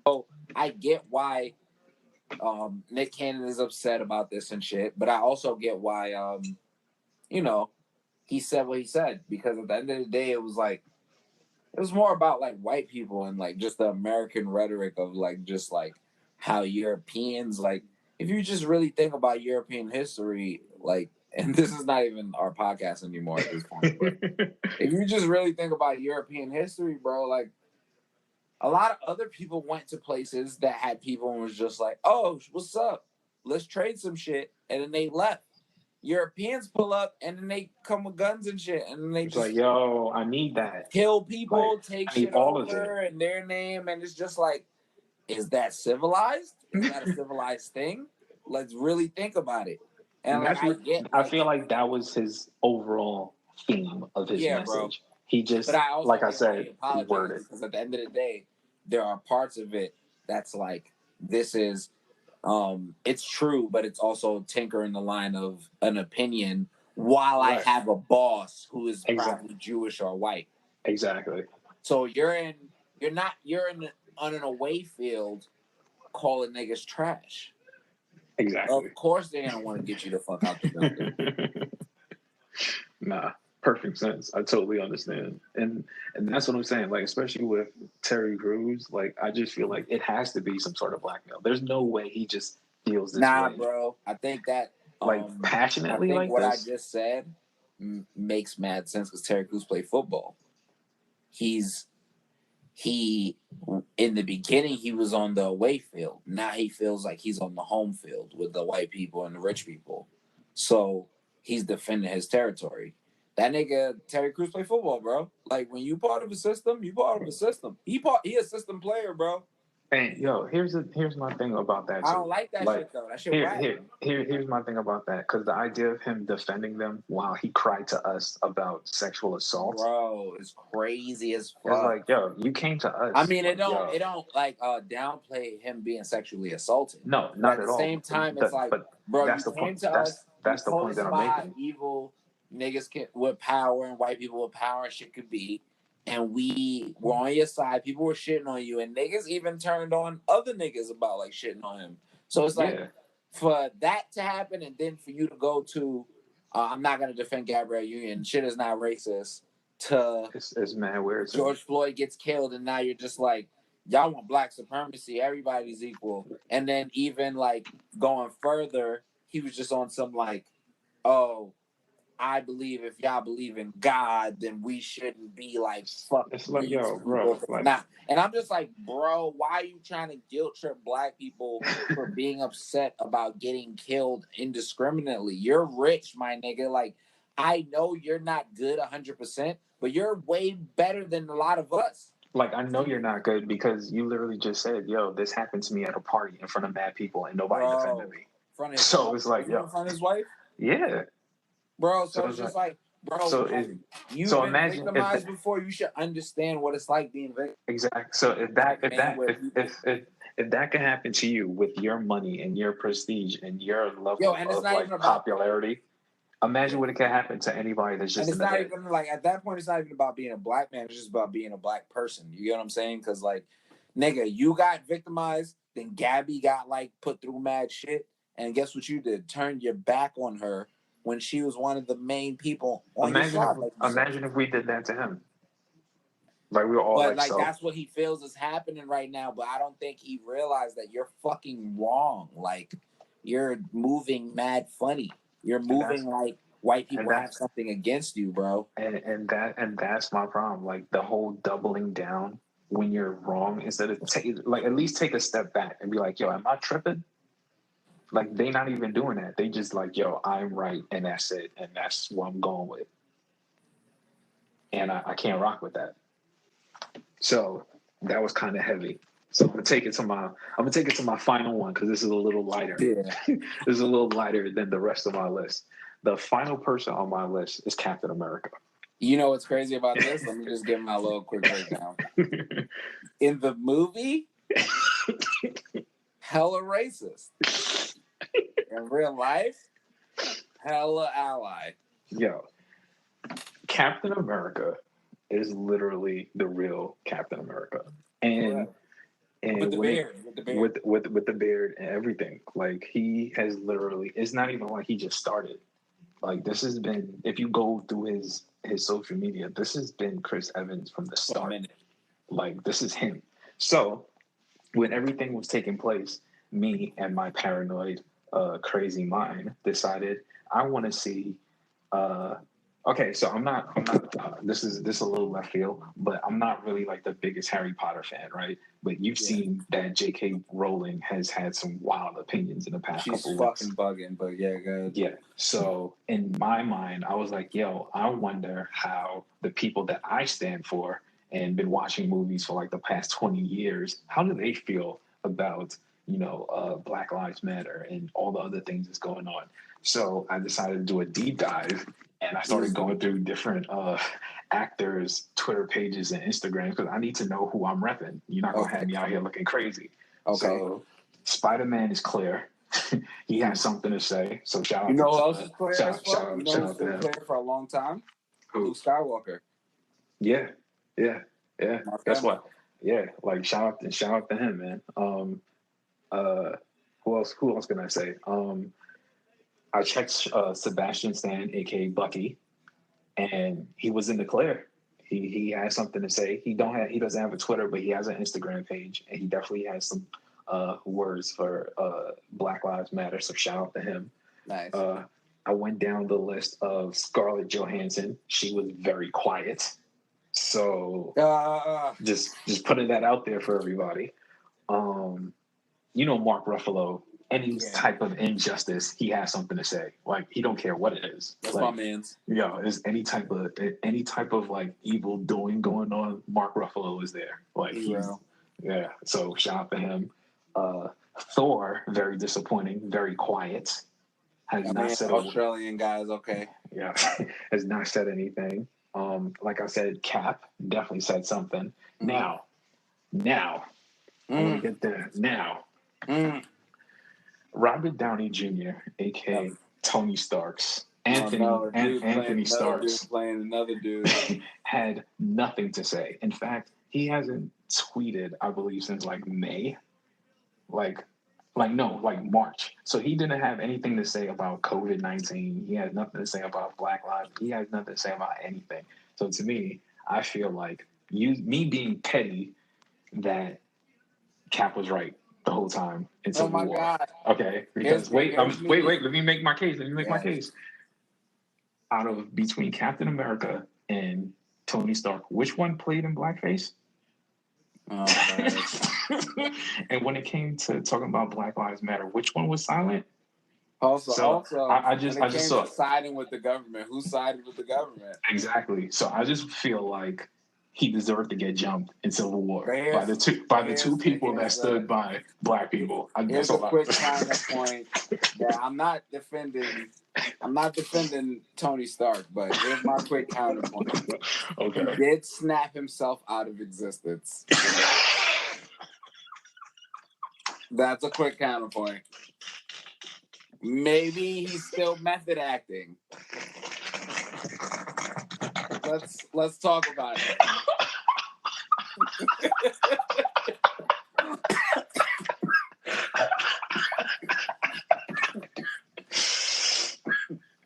S3: So I get why Nick Cannon is upset about this and shit, but I also get why he said what he said, because at the end of the day it was more about like white people and like just the American rhetoric of like just like how Europeans, like if you just really think about European history, like, and this is not even our podcast anymore at this point, but if you just really think about European history, bro, like a lot of other people went to places that had people and was just like, "Oh, what's up? Let's trade some shit," and then they left. Europeans pull up and then they come with guns and shit, and then they
S2: it's
S3: just
S2: like, "Yo, I need that."
S3: Kill people,
S2: like,
S3: take shit over in their name, and it's just like, is that civilized? Is that a civilized thing? Let's really think about it. And like,
S2: I feel like that was his overall theme of his message. Bro. He just, but I also, like I said, worded.
S3: Because at the end of the day, there are parts of it that's like, this is, it's true, but it's also tinkering the line of an opinion while I have a boss who is probably Jewish or white.
S2: Exactly.
S3: So you're on an away field calling niggas trash.
S2: Exactly.
S3: Of course they're gonna want to get you the fuck out the building.
S2: Nah, perfect sense. I totally understand. And that's what I'm saying. Like, especially with Terry Crews, like I just feel like it has to be some sort of blackmail. There's no way he just feels this way.
S3: Nah, bro. I think that
S2: like passionately, I think like
S3: what
S2: this?
S3: I just said makes mad sense because Terry Crews played football. He in the beginning he was on the away field. Now he feels like he's on the home field with the white people and the rich people. So he's defending his territory. That nigga Terry Crews play football, bro. Like when you part of a system, you part of a system. He a system player, bro.
S2: And yo, here's my thing about that.
S3: I don't like that shit though. That shit whack.
S2: Here's my thing about that, because the idea of him defending them while he cried to us about sexual assault,
S3: bro, is crazy as fuck.
S2: It's like, yo, you came to us.
S3: I mean, it don't like downplay him being sexually assaulted.
S2: No, not at all.
S3: At the same time, it's like, bro,
S2: that's
S3: you
S2: the
S3: came to us.
S2: That's the point that I'm making.
S3: Evil niggas with power and white people with power and shit could be. And we were on your side. People were shitting on you, and niggas even turned on other niggas about like shitting on him. So it's like for that to happen, and then for you to go to, I'm not gonna defend Gabrielle Union. Shit is not racist. To
S2: it's mad weird.
S3: George Floyd gets killed, and now you're just like, y'all want black supremacy. Everybody's equal. And then even like going further, he was just on some like, oh, I believe if y'all believe in God, then we shouldn't be like fuck.
S2: It's like, yo, bro. Like,
S3: and I'm just like, bro, why are you trying to guilt trip black people for being upset about getting killed indiscriminately? You're rich, my nigga. Like, I know you're not good 100%, but you're way better than a lot of us.
S2: Like, I know you're not good because you literally just said, yo, this happened to me at a party in front of mad people and nobody defended me.
S3: So
S2: it's like, yo.
S3: In front of his wife?
S2: Yeah.
S3: bro. So
S2: So
S3: it's
S2: it's
S3: just
S2: like,
S3: bro,
S2: so
S3: like,
S2: it,
S3: you've
S2: so
S3: been
S2: imagine if
S3: victimized before. You should understand what it's like being victimized.
S2: exactly. So if that if
S3: Man,
S2: that
S3: where people,
S2: if that can happen to you with your money and your prestige and your
S3: yo,
S2: level
S3: and it's
S2: of
S3: not
S2: like
S3: even about.
S2: popularity, imagine what it can happen to anybody that's
S3: And
S2: just
S3: it's
S2: in the
S3: not
S2: hood.
S3: even like at that point, it's not even about being a black man. It's just about being a black person. You get what I'm saying? Because like, nigga, you got victimized, then Gabby got like put through mad shit, and guess what you did? Turned your back on her when she was one of the main people on your side, like you said.
S2: Imagine if we did that to him. Like we were all
S3: But
S2: like,
S3: like
S2: so.
S3: that's what he feels is happening right now. But I don't think he realized that you're fucking wrong. Like you're moving mad funny. You're
S2: And that's
S3: moving like white
S2: and
S3: people have
S2: that's
S3: something against you, bro.
S2: and that's my problem. Like the whole doubling down when you're wrong instead of like at least take a step back and be like, yo, am I tripping? Like they not even doing that. They just like, yo, I'm right and that's it, and that's what I'm going with. And I can't rock with that. So that was kind of heavy. So I'm gonna take it to my final one because this is a little lighter.
S3: Yeah.
S2: This is a little lighter than the rest of my list. The final person on my list is Captain America.
S3: You know what's crazy about this? Let me just give my little quick breakdown. In the movie, hella racist. In real life, hella ally.
S2: Yo, Captain America is literally the real Captain America, and
S3: With the
S2: when
S3: beard.
S2: with the beard and everything, like he has literally. It's not even like he just started. Like this has been, if you go through his social media, this has been Chris Evans from the
S3: For a
S2: start.
S3: minute.
S2: Like this is him. So when everything was taking place, me and my paranoid, crazy mind decided I want to see. Okay, so I'm not. This is a little left field, but I'm not really like the biggest Harry Potter fan, right? But you've seen that J.K. Rowling has had some wild opinions in the past
S3: She's
S2: couple
S3: fucking
S2: weeks.
S3: bugging, but yeah, good.
S2: Yeah. So in my mind, I was like, yo, I wonder how the people that I stand for and been watching movies for like the past 20 years, how do they feel about, Black Lives Matter and all the other things that's going on? So I decided to do a deep dive and I started going through different actors' Twitter pages and Instagrams because I need to know who I'm repping. You're not going to have me out here looking crazy.
S3: Okay.
S2: So Spider-Man is clear. He has something to say. So shout out.
S3: You know who
S2: to,
S3: else is clear as fuck?
S2: shout
S3: You know
S2: out
S3: who's
S2: to
S3: been
S2: him.
S3: clear for a long time?
S2: Who?
S3: Luke Skywalker.
S2: Yeah.
S3: Mark
S2: That's
S3: Hamill.
S2: what. Yeah, like shout out to him, man. Who else can I say? I checked Sebastian Stan, aka Bucky, and he was in the clear. He has something to say. He doesn't have a Twitter, but he has an Instagram page, and he definitely has some words for Black Lives Matter. So shout out to him.
S3: Nice.
S2: I went down the list of Scarlett Johansson. She was very quiet. So just putting that out there for everybody. Mark Ruffalo, any type of injustice, he has something to say. Like he don't care what it is.
S3: That's
S2: like,
S3: my man's.
S2: Is any type of like evil doing going on, Mark Ruffalo is there. Like so shout out to him. Thor, very disappointing, very quiet. Has not said
S3: Australian guys, okay.
S2: Yeah, has not said anything. Like I said, Cap definitely said something. Now, I want to get there. Now, Robert Downey Jr., aka Tony Starks, Anthony Starks,
S3: playing another dude,
S2: had nothing to say. In fact, he hasn't tweeted, I believe, since like May, like March. So he didn't have anything to say about COVID-19. He had nothing to say about Black Lives. He has nothing to say about anything. So to me, I feel like me being petty, that Cap was right the whole time in Civil War. God. Okay, because wait, let me make my case. My case. Out of between Captain America and Tony Stark, which one played in blackface? Oh, and when it came to talking about Black Lives Matter, which one was silent?
S3: Also,
S2: I just saw
S3: siding with the government. Who sided with the government?
S2: Exactly. So I just feel like he deserved to get jumped in Civil War by the two people that stood by Black people.
S3: Here's a quick counterpoint that I'm not defending I'm not defending Tony Stark, but here's my quick counterpoint.
S2: Okay.
S3: He did snap himself out of existence. That's a quick counterpoint. Maybe he's still method acting. Let's talk about it.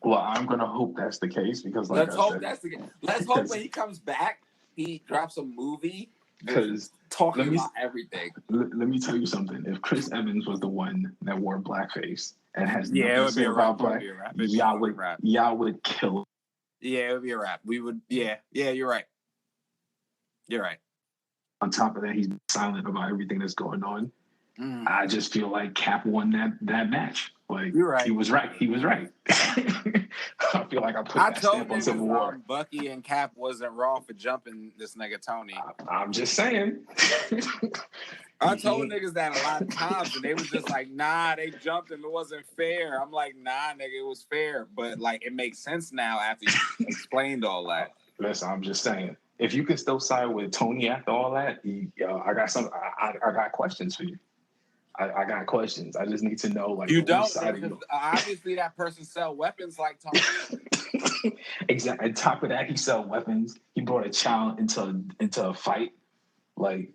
S2: Well, I'm gonna hope that's the case because, like,
S3: Let's hope when he comes back, he drops a movie
S2: because
S3: talking about everything.
S2: Let me tell you something. If Chris Evans was the one that wore blackface and has
S3: it
S2: nothing
S3: would
S2: to say
S3: be a
S2: about
S3: rap.
S2: black, y'all would kill.
S3: Yeah, it would be a rap. We would. Yeah, you're right. You're right.
S2: On top of that, he's silent about everything that's going on. I just feel like Cap won that match. Like,
S3: you're right.
S2: He was right. I feel like I put that stamp on Civil War.
S3: Bucky and Cap wasn't wrong for jumping this nigga Tony.
S2: I'm just saying.
S3: I told niggas that a lot of times, and they was just like, nah, they jumped and it wasn't fair. I'm like, nah, nigga, it was fair. But, like, it makes sense now after you explained all that.
S2: Listen, I'm just saying. If you can still side with Tony after all that, I got questions for you. I got questions. I just need to know, like,
S3: you don't. Obviously, that person sell weapons like Tony.
S2: Exactly. On top of that, he sell weapons. He brought a child into a fight. Like,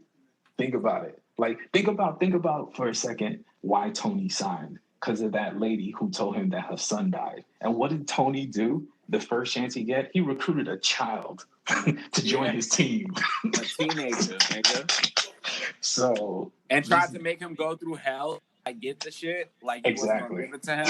S2: think about it. Like, think about for a second why Tony signed. Because of that lady who told him that her son died. And what did Tony do? The first chance he get, he recruited a child to join his team.
S3: A teenager, nigga.
S2: So
S3: and tried to make him go through hell. I get the shit. Like, you wasn't gonna give it to him.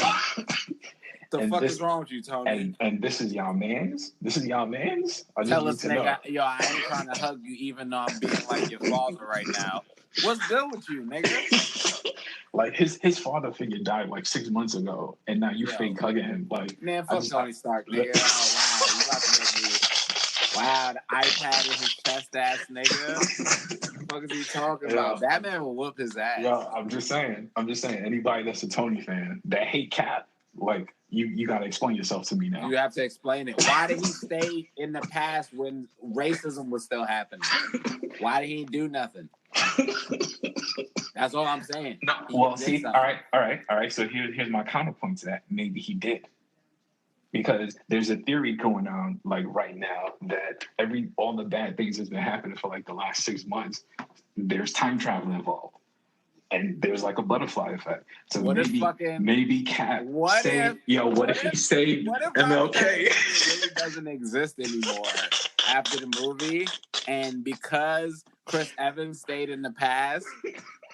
S3: The fuck is wrong with you, Tony?
S2: And this is y'all man's? This is y'all man's?
S3: Tell us, nigga, yo, I ain't trying to hug you even though I'm being like your father right now. What's good with you, nigga?
S2: Like, his father figure died like 6 months ago, and now you fake hugging him. Like,
S3: man, fuck Tony Stark, nigga. Oh, wow, you about to make me. Wow, the iPad in his chest ass nigga. What the fuck is he talking about? Batman will whoop his ass.
S2: Yo, I'm just saying. Anybody that's a Tony fan that hate Cap, like, you gotta explain yourself to me now.
S3: You have to explain it. Why did he stay in the past when racism was still happening? Why did he do nothing? That's all I'm saying.
S2: No, well, see, all right. So here's my counterpoint to that. Maybe he did. Because there's a theory going on, like, right now, that all the bad things that's been happening for like the last 6 months, there's time travel involved, and there's like a butterfly effect. So maybe Cap what if he saved MLK?
S3: Really doesn't exist anymore after the movie, and because Chris Evans stayed in the past,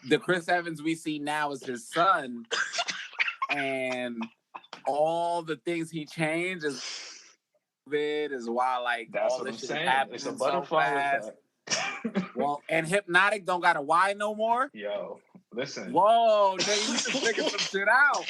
S3: the Chris Evans we see now is his son, and all the things he changed is why, like,
S2: that's
S3: all
S2: what
S3: this
S2: I'm
S3: shit
S2: saying.
S3: happening
S2: It's a butterfly
S3: so
S2: effect.
S3: Well, and Hypnotic don't got a Y no more.
S2: Yo, listen.
S3: Whoa, nigga, you can figure some shit out.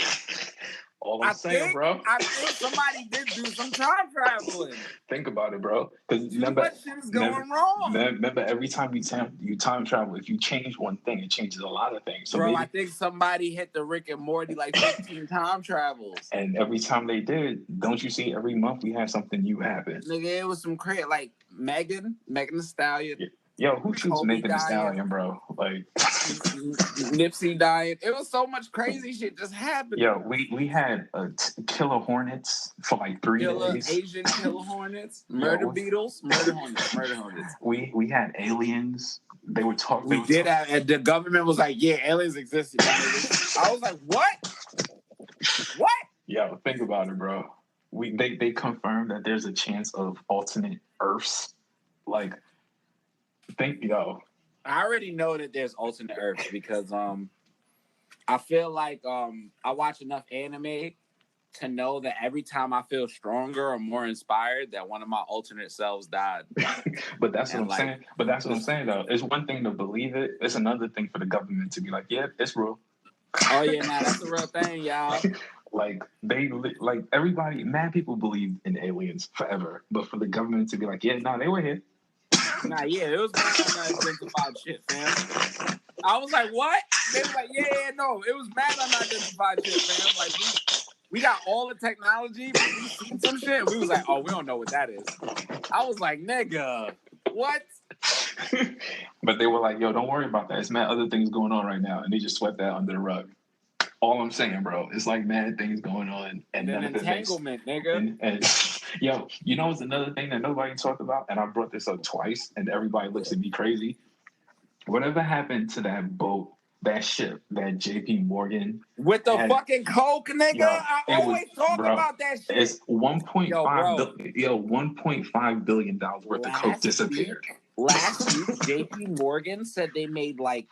S2: All I'm saying, bro.
S3: I think somebody did do some time traveling.
S2: Think about it, bro. Because
S3: what shit is going wrong?
S2: Remember, every time you time travel, if you change one thing, it changes a lot of things. So
S3: bro, I think somebody hit the Rick and Morty like 15 time travels.
S2: And every time they did, don't you see every month we had something new happen?
S3: Nigga, it was some crazy, like Megan Thee Stallion.
S2: Yeah. Yo, who shoots Megan Thee Stallion, bro? Like
S3: Nipsey dying. It was so much crazy shit just happened.
S2: Yo, we had killer hornets for like 3 days.
S3: Asian killer hornets, murder hornets.
S2: We had aliens. They were talking.
S3: We did have, and the government was like, "Yeah, aliens existed." I was like, "What? What?"
S2: Yo, think about it, bro. They confirmed that there's a chance of alternate Earths. Like,
S3: I already know that there's alternate Earths because I feel like I watch enough anime to know that every time I feel stronger or more inspired, that one of my alternate selves died.
S2: But that's what I'm saying. But that's what I'm saying, though. It's one thing to believe it. It's another thing for the government to be like, yeah, it's real.
S3: Oh yeah, nah, that's a real thing, y'all.
S2: Like everybody, mad people believe in aliens forever, but for the government to be like, yeah, nah, they were here.
S3: Nah, yeah, it was mad unidentified shit, fam. I was like, what? They was like, yeah, no, it was mad unidentified shit, fam. Like, We got all the technology, but we seen some shit. And we was like, oh, we don't know what that is. I was like, nigga, what?
S2: But they were like, yo, don't worry about that. It's mad other things going on right now. And they just swept that under the rug. All I'm saying, bro, it's like mad things going on. And
S3: then entanglement, nigga.
S2: And yo, you know what's another thing that nobody talked about? And I brought this up twice, and everybody looks at me crazy. Whatever happened to that boat, that ship, that JP Morgan
S3: with the fucking coke, nigga? Yo, I always talk about that shit.
S2: It's $1.5 billion worth of coke disappeared.
S3: Last week, JP Morgan said they made like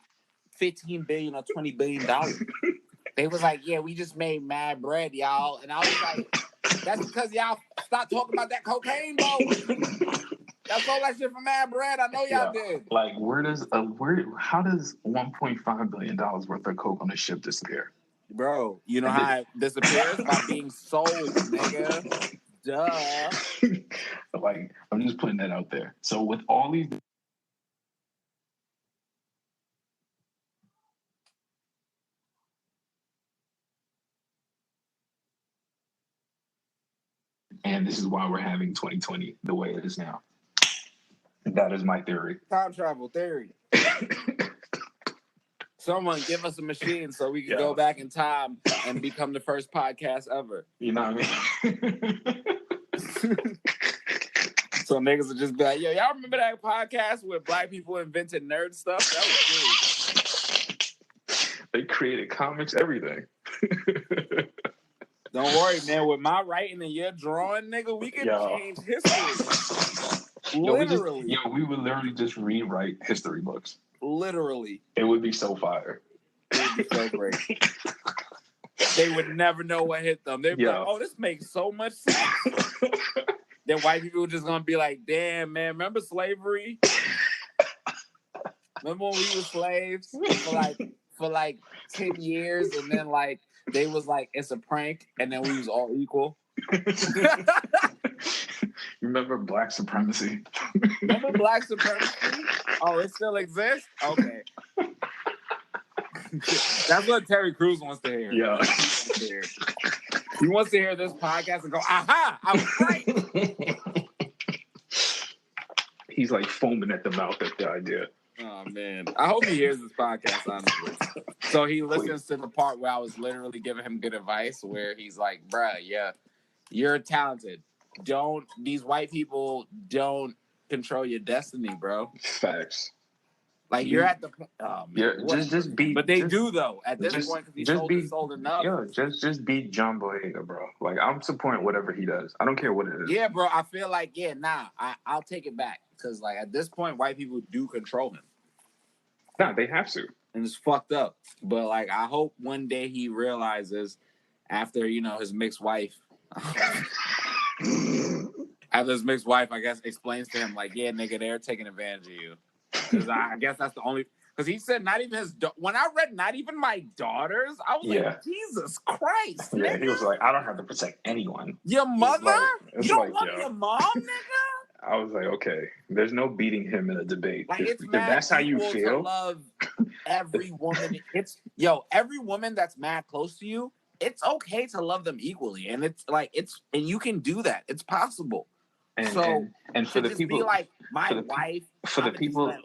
S3: $15 billion or $20 billion. They was like, yeah, we just made mad bread, y'all. And I was like, that's because y'all stopped talking about that cocaine boat. Y'all sold that shit for mad bread. I know y'all did.
S2: Like, how does $1.5 billion worth of coke on a ship disappear?
S3: Bro, you know how it disappears? By being sold, nigga. Duh.
S2: Like, I'm just putting that out there. So with all these... And this is why we're having 2020 the way it is now. That is my theory.
S3: Time travel theory. Someone give us a machine so we can go back in time and become the first podcast ever.
S2: You know what I mean?
S3: So niggas will just be like, yo, y'all remember that podcast where black people invented nerd stuff? That was
S2: cool. They created comics, everything.
S3: Don't worry, man. With my writing and your drawing, nigga, we can change history. Literally.
S2: We would literally just rewrite history books.
S3: Literally.
S2: It would be so fire.
S3: It would be so great. They would never know what hit them. They'd be like, oh, this makes so much sense. Then white people were just going to be like, damn, man, remember slavery? Remember when we were slaves for like 10 years? And then, like, they was like, it's a prank. And then we was all equal.
S2: You remember black supremacy?
S3: Remember black supremacy? Oh, it still exists? Okay. That's what Terry Crews wants to hear.
S2: Yeah.
S3: He wants to hear this podcast and go, aha, I was right.
S2: He's like foaming at the mouth at the idea.
S3: Oh, man. I hope he hears this podcast, honestly. So he listens to the part where I was literally giving him good advice, where he's like, bruh, yeah, you're talented. These white people don't control your destiny, bro.
S2: Facts.
S3: Like, you're at the point. Oh, man.
S2: Just be.
S3: But they do, though, at this point, because he sold enough.
S2: Yeah, just be John Boyega, bro. Like, I'm supporting whatever he does. I don't care what it is.
S3: Yeah, bro. I feel like, I'll take it back. Because, like, at this point, white people do control him.
S2: Nah, they have to.
S3: And it's fucked up. But, like, I hope one day he realizes after, his mixed wife. After his mixed wife, I guess, explains to him, like, yeah, nigga, they're taking advantage of you. Because I guess that's the only... Because he said not even his... When I read not even my daughters, I was like, Jesus Christ, nigga.
S2: Yeah, he was like, I don't have to protect anyone.
S3: Your mother? You don't want your mom, nigga?
S2: I was like, okay, there's no beating him in a debate.
S3: Like,
S2: if that's how you feel.
S3: To love every woman. Every woman that's mad close to you, it's okay to love them equally. And it's like, and you can do that. It's possible.
S2: And for the people,
S3: be like my wife.
S2: For the people, for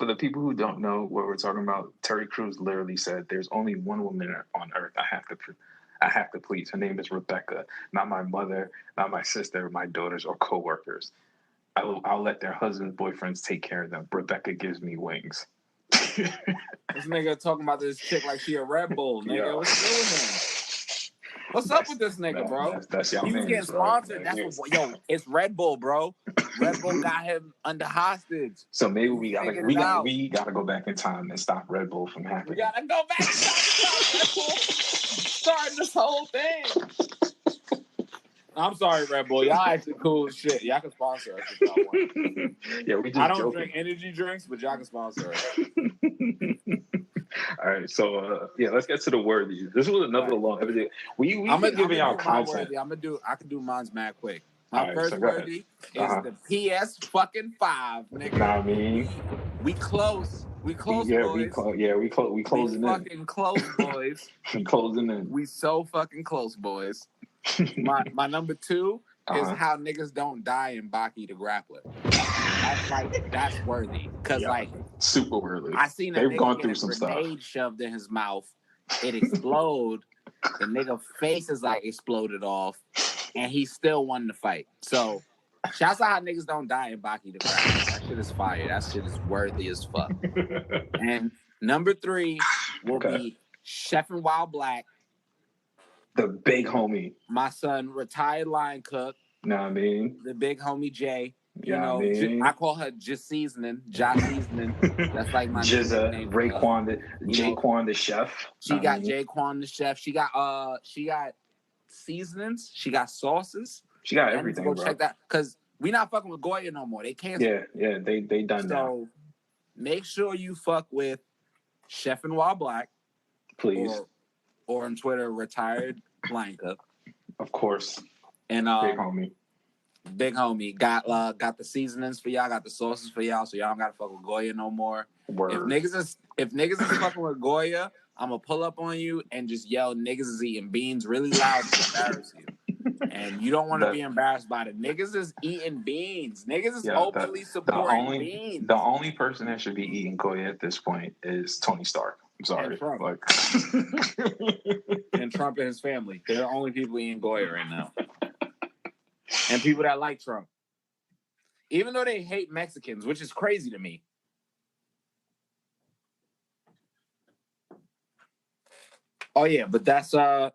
S2: the people who don't know what we're talking about, Terry Crews literally said, "There's only one woman on earth I have to please. Her name is Rebecca. Not my mother, not my sister, my daughters, or coworkers. I'll let their husbands, boyfriends take care of them. Rebecca gives me wings."
S3: This nigga talking about this chick like she a Red Bull, nigga. Yeah. What's good with him? What's up with this nigga, bro?
S2: That's
S3: y'all. He was getting sponsored. Bro. It's Red Bull, bro. Red Bull got him under hostage.
S2: So maybe we gotta go back in time and stop Red Bull from happening.
S3: We gotta go back and stop Red Bull starting this whole thing. I'm sorry, Red Bull. Y'all actually cool as shit. Y'all can sponsor us if y'all want.
S2: Yeah, we just
S3: I don't drink energy drinks, but y'all can sponsor us.
S2: All right, so let's get to the worthies. This was another long episode. I'm gonna give y'all content.
S3: I can do mine's mad quick. My first worthy is the PS fucking 5, nigga.
S2: Nah, I mean,
S3: We close. We close,
S2: Yeah,
S3: boys.
S2: we closing
S3: We
S2: in.
S3: fucking close, boys.
S2: We closing in.
S3: We so fucking close, boys. My number 2 is how niggas don't die in Baki the Grappler. That's worthy. Cause like
S2: super worthy.
S3: I seen a
S2: They've
S3: nigga
S2: gone
S3: get
S2: through
S3: a
S2: some
S3: grenade
S2: stuff.
S3: shoved in his mouth. It explode. The nigga face is like exploded off, and he still won the fight. So, shouts out how niggas don't die in Baki the Grappler. That shit is fire. That shit is worthy as fuck. And number 3 will be Chef and Wild Black.
S2: The big homie.
S3: My son, retired line cook.
S2: Know what I mean?
S3: The big homie Jay.
S2: I
S3: call her Just Seasoning. Josh Seasoning. That's like my new nickname.
S2: Jaquan the chef.
S3: She got Jaquan the chef. She got seasonings. She got sauces.
S2: She got everything,
S3: go
S2: bro.
S3: check that because we not fucking with Goya no more. They canceled.
S2: Yeah, they done that.
S3: So make sure you fuck with Chef and Wild Black,
S2: please,
S3: or on Twitter, retired line cook.
S2: Of course.
S3: And big homie got the seasonings for y'all, got the sauces for y'all, so y'all don't gotta fuck with Goya no more.
S2: Word.
S3: If niggas is fucking with Goya, I'm gonna pull up on you and just yell niggas is eating beans really loud to embarrass you. And you don't want to be embarrassed by it. Niggas is eating beans. Niggas is openly supporting beans.
S2: The only person that should be eating Goya at this point is Tony Stark. I'm sorry.
S3: And Trump. And Trump and his family. They're the only people eating Goya right now. And people that like Trump. Even though they hate Mexicans, which is crazy to me. Oh yeah, but that's my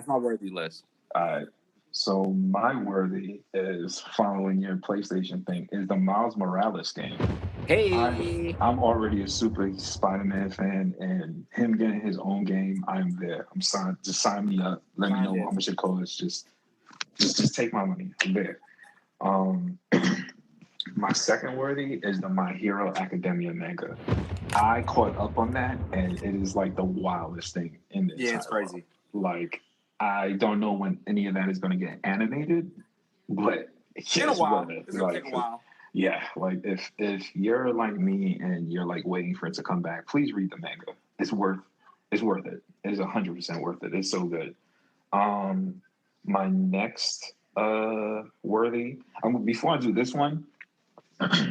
S3: worthy list.
S2: All right. So my worthy is following your PlayStation thing is the Miles Morales game.
S3: Hey,
S2: I'm already a super Spider-Man fan, and him getting his own game, I'm there. I'm signed. Just sign me up. Let me know how much it costs. Just take my money. I'm there. My second worthy is the My Hero Academia manga. I caught up on that, and it is like the wildest thing in the entire
S3: it's crazy.
S2: World. Like, I don't know when any of that is going to get animated, but
S3: it's a while. It's going to take a while.
S2: Yeah, like if you're like me and you're like waiting for it to come back, please read the manga. It's worth it. It is 100% worth it. It's so good. My next worthy. Before I do this one,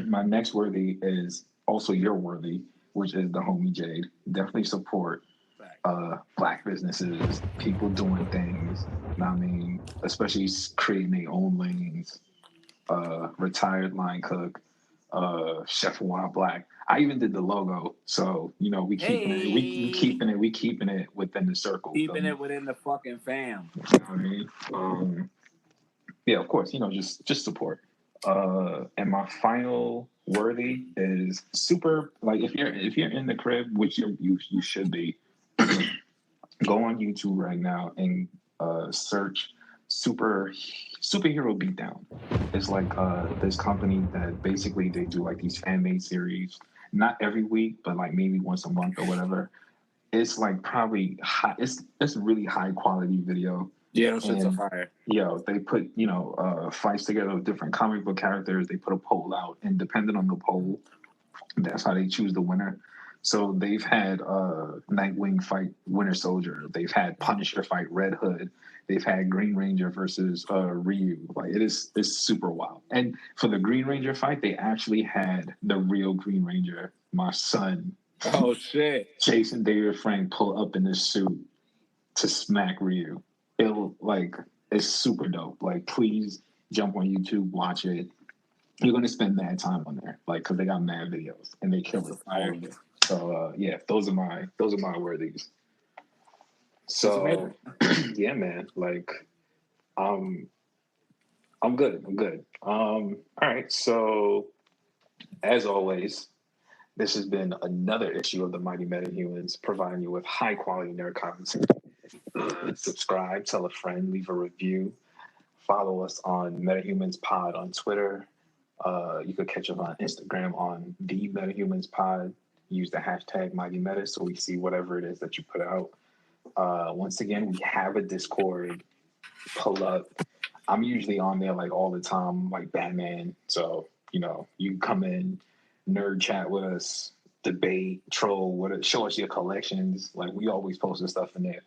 S2: my next worthy is also your worthy, which is the homie Jade. Definitely support Black businesses, people doing things. I mean, especially creating their own lanes. Retired line cook, Chef Wild Black. I even did the logo, so we keeping it. We keeping it within the circle.
S3: Keeping it within the fucking fam.
S2: You know what I mean? Yeah, of course. Just support. And my final worthy is super. Like if you're in the crib, which you should be, go on YouTube right now and search superhero beatdown. It's like this company that basically they do like these fan-made series, not every week, but like maybe once a month or whatever. It's like probably high. It's really high quality video.
S3: Yeah, those shits are fire.
S2: They put fights together with different comic book characters. They put a poll out, and depending on the poll, that's how they choose the winner. So they've had Nightwing fight Winter Soldier. They've had Punisher fight Red Hood. They've had Green Ranger versus Ryu. Like it's super wild. And for the Green Ranger fight, they actually had the real Green Ranger, my son.
S3: Oh shit!
S2: Jason David Frank pull up in this suit to smack Ryu. It's super dope. Like, please jump on YouTube, watch it. You're gonna spend mad time on there, like, cause they got mad videos and they kill it. So those are my worthies. So yeah, man. Like, I'm good. All right. So as always, this has been another issue of the Mighty Metahumans, providing you with high quality nerd content. Subscribe, tell a friend, leave a review. Follow us on Metahumans Pod on Twitter. You could catch us on Instagram on the Metahumans Pod. Use the hashtag Mighty Meta so we see whatever it is that you put out. Once again, we have a Discord. Pull up. I'm usually on there like all the time, like Batman. So you can come in, nerd chat with us, debate, troll, show us your collections. Like we always post this stuff in there.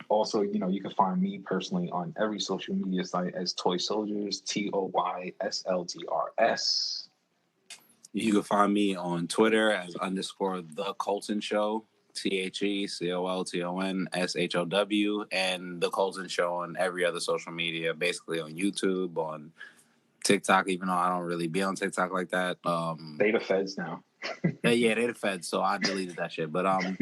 S2: Also, you can find me personally on every social media site as Toy Soldiers, TOYSLTRS.
S3: You can find me on Twitter as _ The Colton Show, TheColtonShow, and The Colton Show on every other social media, basically on YouTube, on TikTok, even though I don't really be on TikTok like that.
S2: They the feds now.
S3: Yeah, they the feds, so I deleted that shit. But on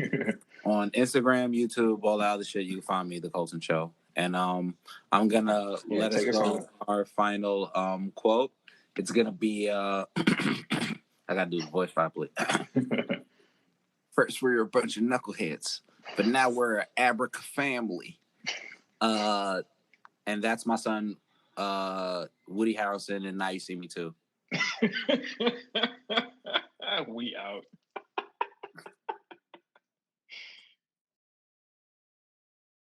S3: Instagram, YouTube, all that other shit, you can find me, The Colton Show. And I'm gonna let us go with our final quote. It's gonna be I gotta do the voice properly. First, we were a bunch of knuckleheads, but now we're an Abraca family. And that's my son, Woody Harrelson, and Now You See Me Too.
S2: We out.